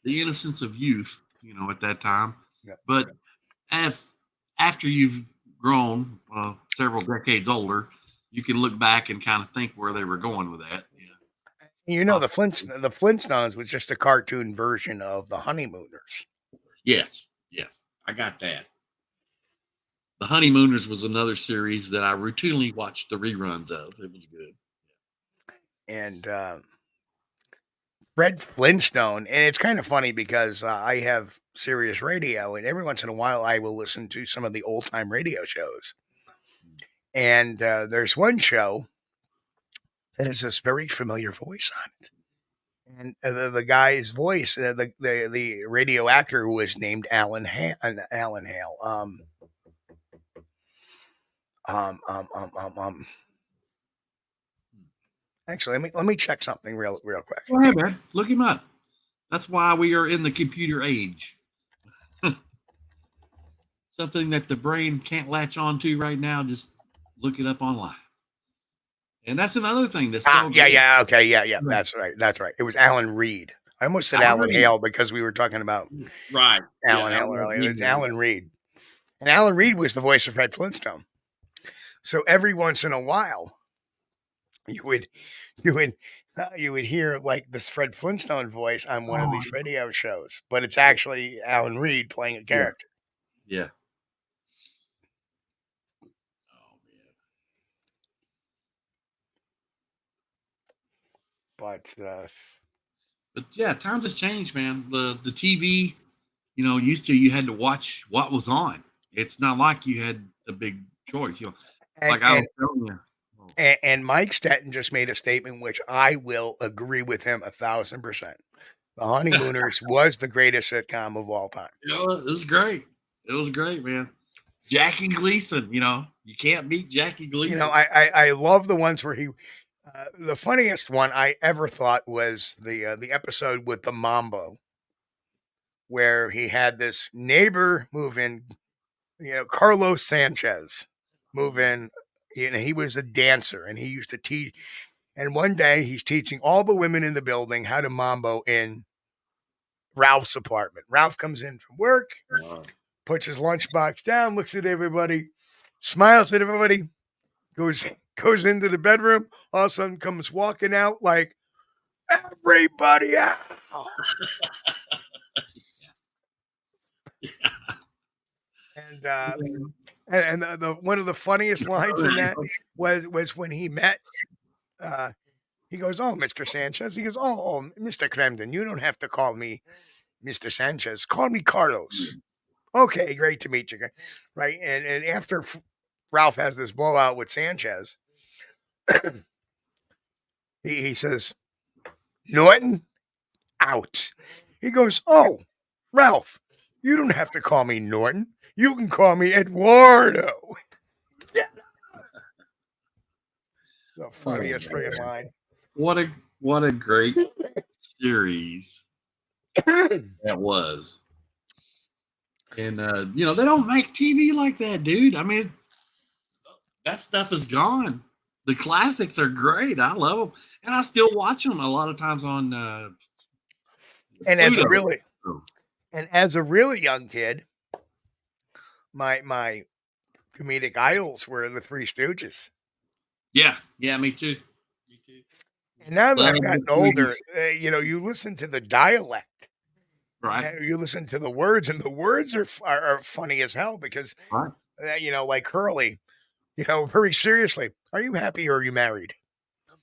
innocence of youth. At that time. Yeah. But after you've grown several decades older, you can look back and kind of think where they were going with that. Yeah. The Flintstones was just a cartoon version of the Honeymooners. Yes, I got that. The Honeymooners was another series that I routinely watched the reruns of. It was good. And Fred Flintstone, and it's kind of funny because I have Sirius Radio, and every once in a while I will listen to some of the old-time radio shows. And there's one show that has this very familiar voice on it. And the guy's voice, the radio actor was named Alan Hale. Actually, let me check something real quick. Go ahead, man. Look him up. That's why we are in the computer age. Something that the brain can't latch on to right now. Just look it up online. And that's another thing that's so yeah, good. yeah, okay, yeah. That's right. It was Alan Reed. I almost said Alan Hale because we were talking about Alan Hale earlier. It was Alan Reed. And Alan Reed was the voice of Fred Flintstone. So every once in a while, you would hear like this Fred Flintstone voice on one of these radio shows, but it's actually Alan Reed playing a character. Yeah. Oh man. But yeah, times have changed, man. The TV, used to you had to watch what was on. It's not like you had a big choice. I was telling you. And Mike Stetton just made a statement which I will agree with him 1,000%. The Honeymooners was the greatest sitcom of all time. It was great. It was great, man. Jackie Gleason, you can't beat Jackie Gleason. I love the ones where he. The funniest one I ever thought was the episode with the Mambo, where he had this neighbor move in, Carlos Sanchez move in. He was a dancer and he used to teach. And one day he's teaching all the women in the building how to Mambo in Ralph's apartment. Ralph comes in from work, puts his lunchbox down, looks at everybody, smiles at everybody, goes into the bedroom, all of a sudden comes walking out like, everybody out. And the one of the funniest lines in that was when he met, he goes, "Oh, Mr. Sanchez." He goes, "Oh, Mr. Kremden, you don't have to call me Mr. Sanchez. Call me Carlos." Okay, great to meet you. Right. And after Ralph has this blowout with Sanchez, he says, "Norton, out." He goes, "Oh, Ralph, you don't have to call me Norton. You can call me Eduardo." The funniest friggin' line. What a great series that was. And they don't make TV like that, dude. I mean, that stuff is gone. The classics are great. I love them, and I still watch them a lot of times on. And as a really young kid, my comedic idols were the Three Stooges. Yeah, me too. And now that I've gotten older, you listen to the dialect, right? You listen to the words, and the words are funny as hell because, like Hurley, very seriously, are you happy or are you married?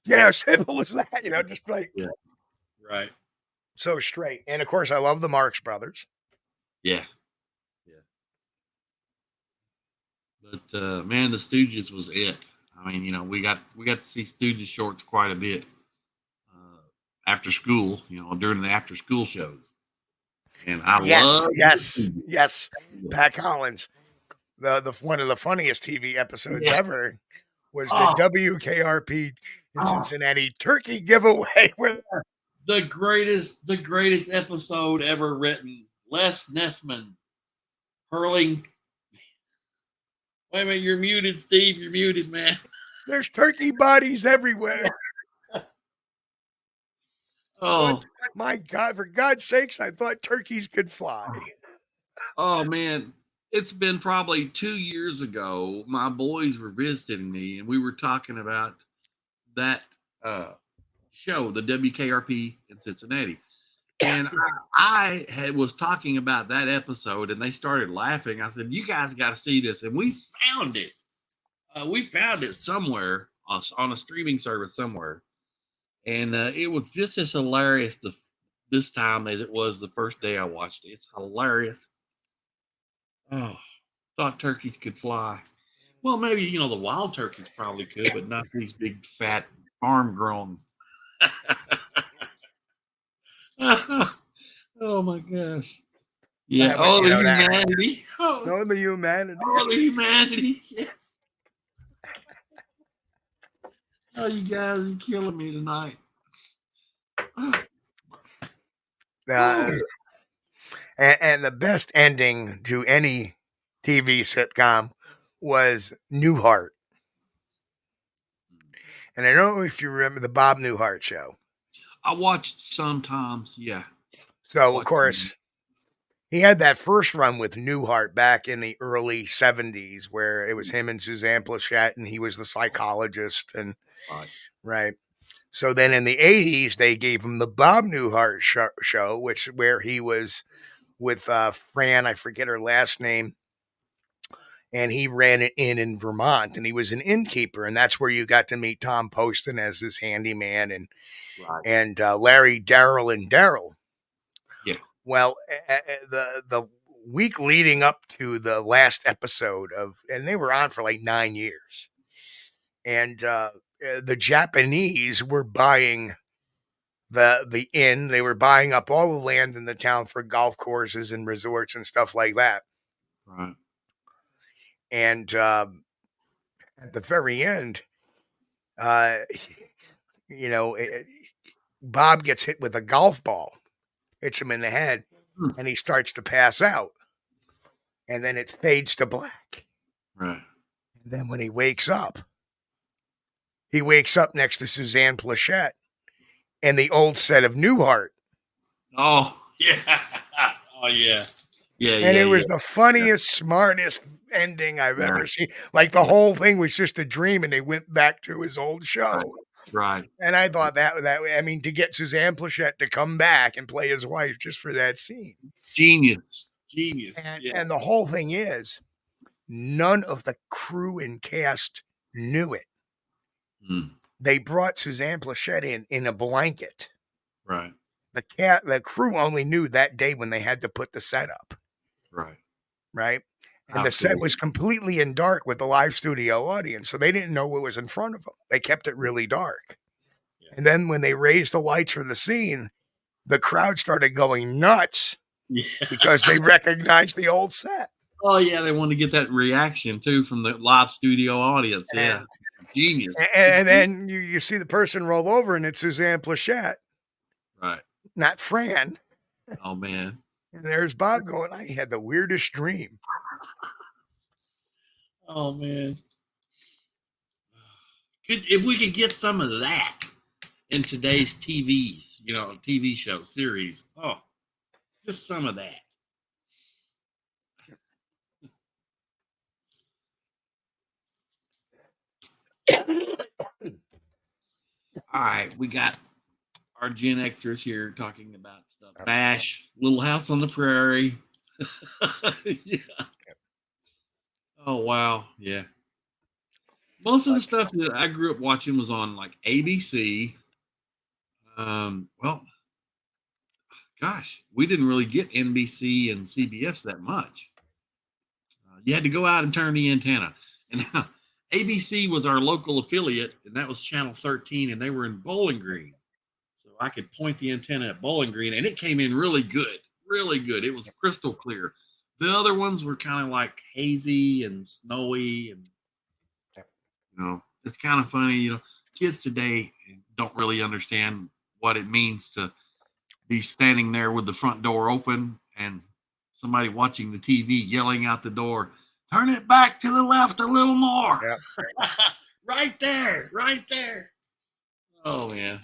Yeah, simple as that, just like right. So straight. And of course, I love the Marx Brothers. Yeah. But man, the Stooges was it. I mean, we got to see Stooges shorts quite a bit after school, during the after school shows. And I love Yes. Pat Collins. The one of the funniest TV episodes ever was the WKRP in Cincinnati turkey giveaway where the greatest episode ever written. Les Nessman hurling. Wait a minute, you're muted, Steve. You're muted, man. there's turkey bodies everywhere. Oh, my God, for God's sakes, I thought turkeys could fly. Oh man, it's been probably 2 years ago. My boys were visiting me, and we were talking about that show, the WKRP in Cincinnati. And I was talking about that episode, and they started laughing. I said, "You guys got to see this," and we found it. We found it somewhere on a streaming service somewhere, and it was just as hilarious this time as it was the first day I watched it. It's hilarious. Oh, thought turkeys could fly. Well, maybe, the wild turkeys probably could, but not these big, fat, farm-grown. Oh, my gosh. Yeah. Oh, the humanity. Oh, the humanity. Oh, the humanity. Yeah. Oh, you guys are killing me tonight. And the best ending to any TV sitcom was Newhart. And I don't know if you remember the Bob Newhart show. I watched sometimes, yeah. So, of course, he had that first run with Newhart back in the early 70s where it was him and Suzanne Plachette, and he was the psychologist. And right. So then in the 80s, they gave him the Bob Newhart show, where he was with Fran, I forget her last name, and he ran it in Vermont, and he was an innkeeper, and that's where you got to meet Tom Poston as his handyman, and Larry, Daryl, and Daryl. Yeah. Well, the week leading up to the last episode and they were on for like 9 years, and the Japanese were buying the inn. They were buying up all the land in the town for golf courses and resorts and stuff like that. Right. And at the very end, Bob gets hit with a golf ball, hits him in the head, and he starts to pass out. And then it fades to black. Right. And then when he wakes up next to Suzanne Plachette and the old set of Newhart. Oh, yeah. Oh, yeah. Yeah. And it was the funniest, smartest ending I've ever seen. Like the whole thing was just a dream, and they went back to his old show. Right. And I thought that to get Suzanne Plachette to come back and play his wife just for that scene. Genius. And the whole thing is, none of the crew and cast knew it. They brought Suzanne Plachette in a blanket. Right. The crew only knew that day when they had to put the set up. Right. Right. And the set was completely in dark with the live studio audience, so they didn't know what was in front of them. They kept it really dark. Yeah. And then when they raised the lights for the scene, the crowd started going nuts because they recognized the old set. Oh, yeah, they wanted to get that reaction, too, from the live studio audience. Yeah, genius. And then you see the person roll over, and it's Suzanne Plachette. Right. Not Fran. Oh, man. And there's Bob going, I had the weirdest dream. Oh, man. If we could get some of that in today's TVs, TV show series. Oh, just some of that. All right, we got our Gen Xers here talking about stuff. MASH, Little House on the Prairie. Yeah. Oh, wow. Yeah. Most of the stuff that I grew up watching was on like ABC. Well, gosh, we didn't really get NBC and CBS that much. You had to go out and turn the antenna. And ABC was our local affiliate, and that was Channel 13, and they were in Bowling Green. So I could point the antenna at Bowling Green, and it came in really good, really good. It was crystal clear. The other ones were kind of like hazy and snowy, and it's kind of funny. Kids today don't really understand what it means to be standing there with the front door open and somebody watching the TV yelling out the door, "Turn it back to the left a little more." Yep. Right there, right there. Oh, man.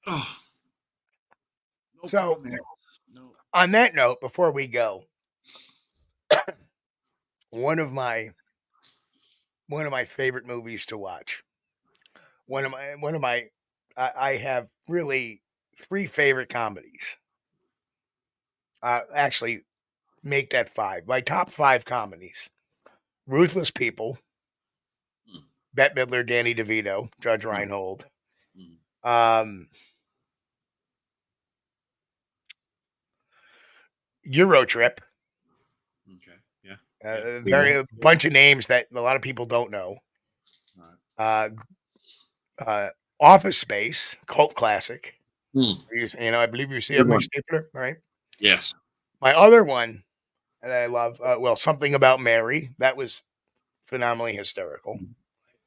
Oh. So, on that note, before we go, one of my favorite movies to watch. I have really 3 favorite comedies. Actually, make that 5. My top 5 comedies: Ruthless People, Bette Midler, Danny DeVito, Judge Reinhold. Euro Trip. Okay. Yeah. A bunch of names that a lot of people don't know. Office Space, cult classic. I believe you see it on my stapler, right? Yes. My other one that I love, Something About Mary. That was phenomenally hysterical.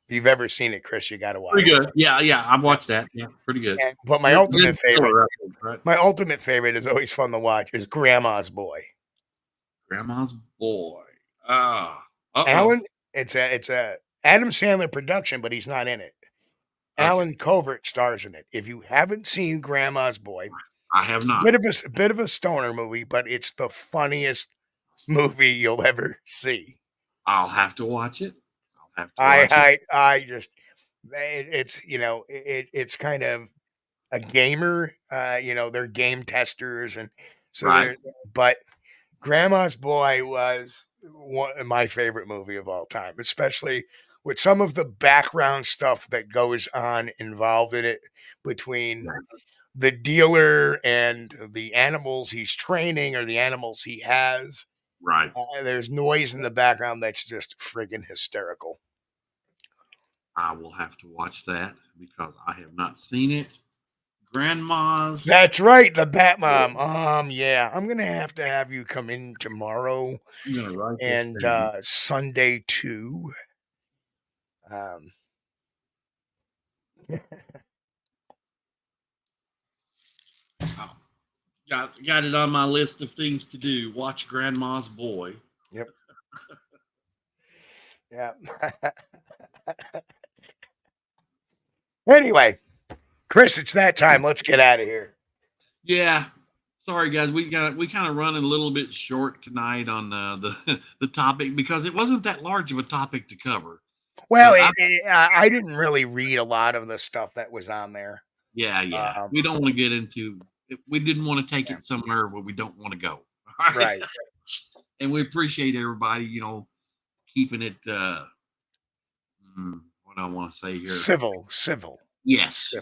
If you've ever seen it, Chris, you got to watch it. Pretty good. Yeah, I've watched that. Yeah, pretty good. But my ultimate favorite is always fun to watch is Grandma's Boy. Grandma's Boy. Alan, it's a Adam Sandler production, but he's not in it. Okay. Alan Covert stars in it. If you haven't seen Grandma's Boy, I have not. Bit of a stoner movie, but it's the funniest movie you'll ever see. I'll have to watch it. It's kind of a gamer. They're game testers, and so right. But Grandma's Boy was my favorite movie of all time, especially with some of the background stuff that goes on involved in it between the dealer and the animals he's training or the animals he has. Right. There's noise in the background that's just friggin' hysterical. I will have to watch that because I have not seen it. Grandma's. That's right, the Batmom. Yeah, I'm gonna have you come in tomorrow and Sunday too. Got it on my list of things to do. Watch Grandma's Boy. Yep. Yeah. Anyway, Chris, it's that time. Let's get out of here. Yeah. Sorry, guys. We kind of running a little bit short tonight on the topic because it wasn't that large of a topic to cover. Well, I didn't really read a lot of the stuff that was on there. Yeah. We don't want to get into. We didn't want to take it somewhere where we don't want to go. Right. And we appreciate everybody, keeping it. What do I want to say here? Civil. Yes.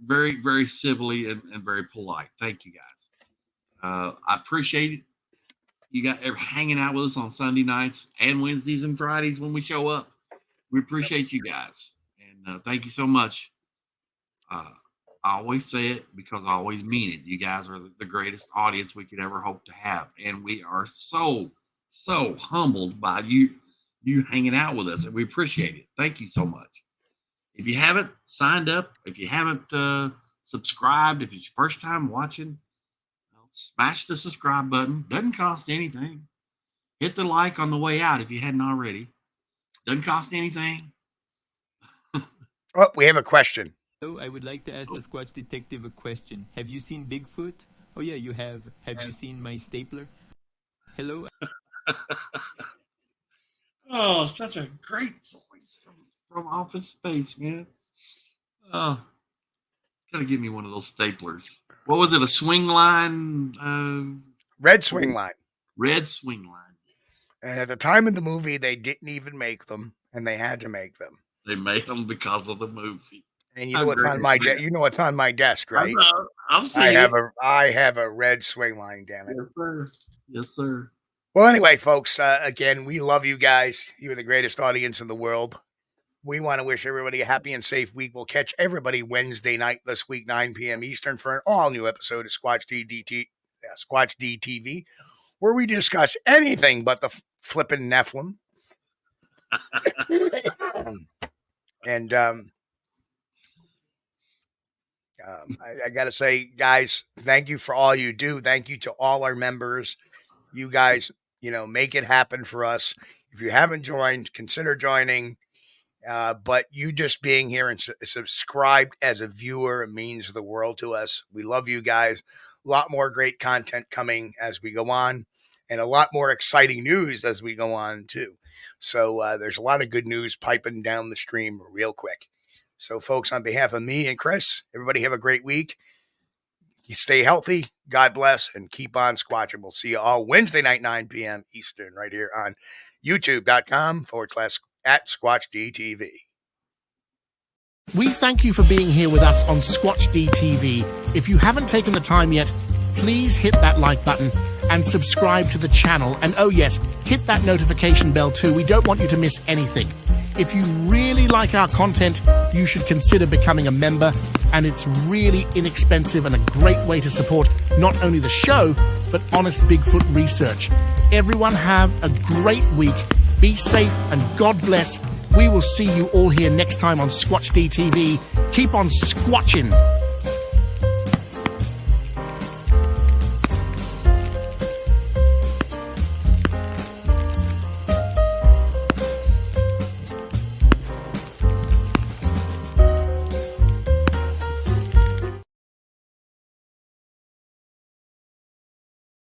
Very, very civilly and very polite. Thank you, guys. I appreciate it. You got hanging out with us on Sunday nights and Wednesdays and Fridays when we show up. We appreciate you guys. And thank you so much. I always say it because I always mean it. You guys are the greatest audience we could ever hope to have. And we are so, so humbled by you hanging out with us. And we appreciate it. Thank you so much. If you haven't signed up, if you haven't subscribed, if it's your first time watching, smash the subscribe button. Doesn't cost anything. Hit the like on the way out if you hadn't already. Doesn't cost anything. Oh, we have a question. Hello, I would like to ask the Squatch Detective a question. Have you seen Bigfoot? Oh, yeah, you have. Have you seen my stapler? Hello? Oh, such a great voice from Office Space, man. Oh, gotta give me one of those staplers. What was it, a swing line? Red swing line. Red swing line. And at the time of the movie, they didn't even make them, and they had to make them. They made them because of the movie. And you know what's on my you know what's on my desk, right? I know. I've seen it. I have a red swing line, damn it. Yes, sir. Yes, sir. Well, anyway, folks, again, we love you guys. You're the greatest audience in the world. We want to wish everybody a happy and safe week. We'll catch everybody Wednesday night this week, 9 p.m. Eastern, for an all-new episode of Squatch-D TV, where we discuss anything but the flippin' Nephilim. And I got to say, guys, thank you for all you do. Thank you to all our members. You guys, make it happen for us. If you haven't joined, consider joining. But you just being here and subscribed as a viewer means the world to us. We love you guys. A lot more great content coming as we go on, and a lot more exciting news as we go on too. So there's a lot of good news piping down the stream real quick. So folks, on behalf of me and Chris, everybody have a great week. You stay healthy. God bless, and keep on squatching. We'll see you all Wednesday night, 9 p.m. Eastern, right here on youtube.com/@SquatchDTV. We thank you for being here with us on Squatch-D TV. If you haven't taken the time yet, please hit that like button and subscribe to the channel. And oh yes, hit that notification bell too. We don't want you to miss anything. If you really like our content, you should consider becoming a member, and it's really inexpensive and a great way to support not only the show, but honest Bigfoot research. Everyone have a great week. Be safe and God bless. We will see you all here next time on Squatch-D TV. Keep on squatching.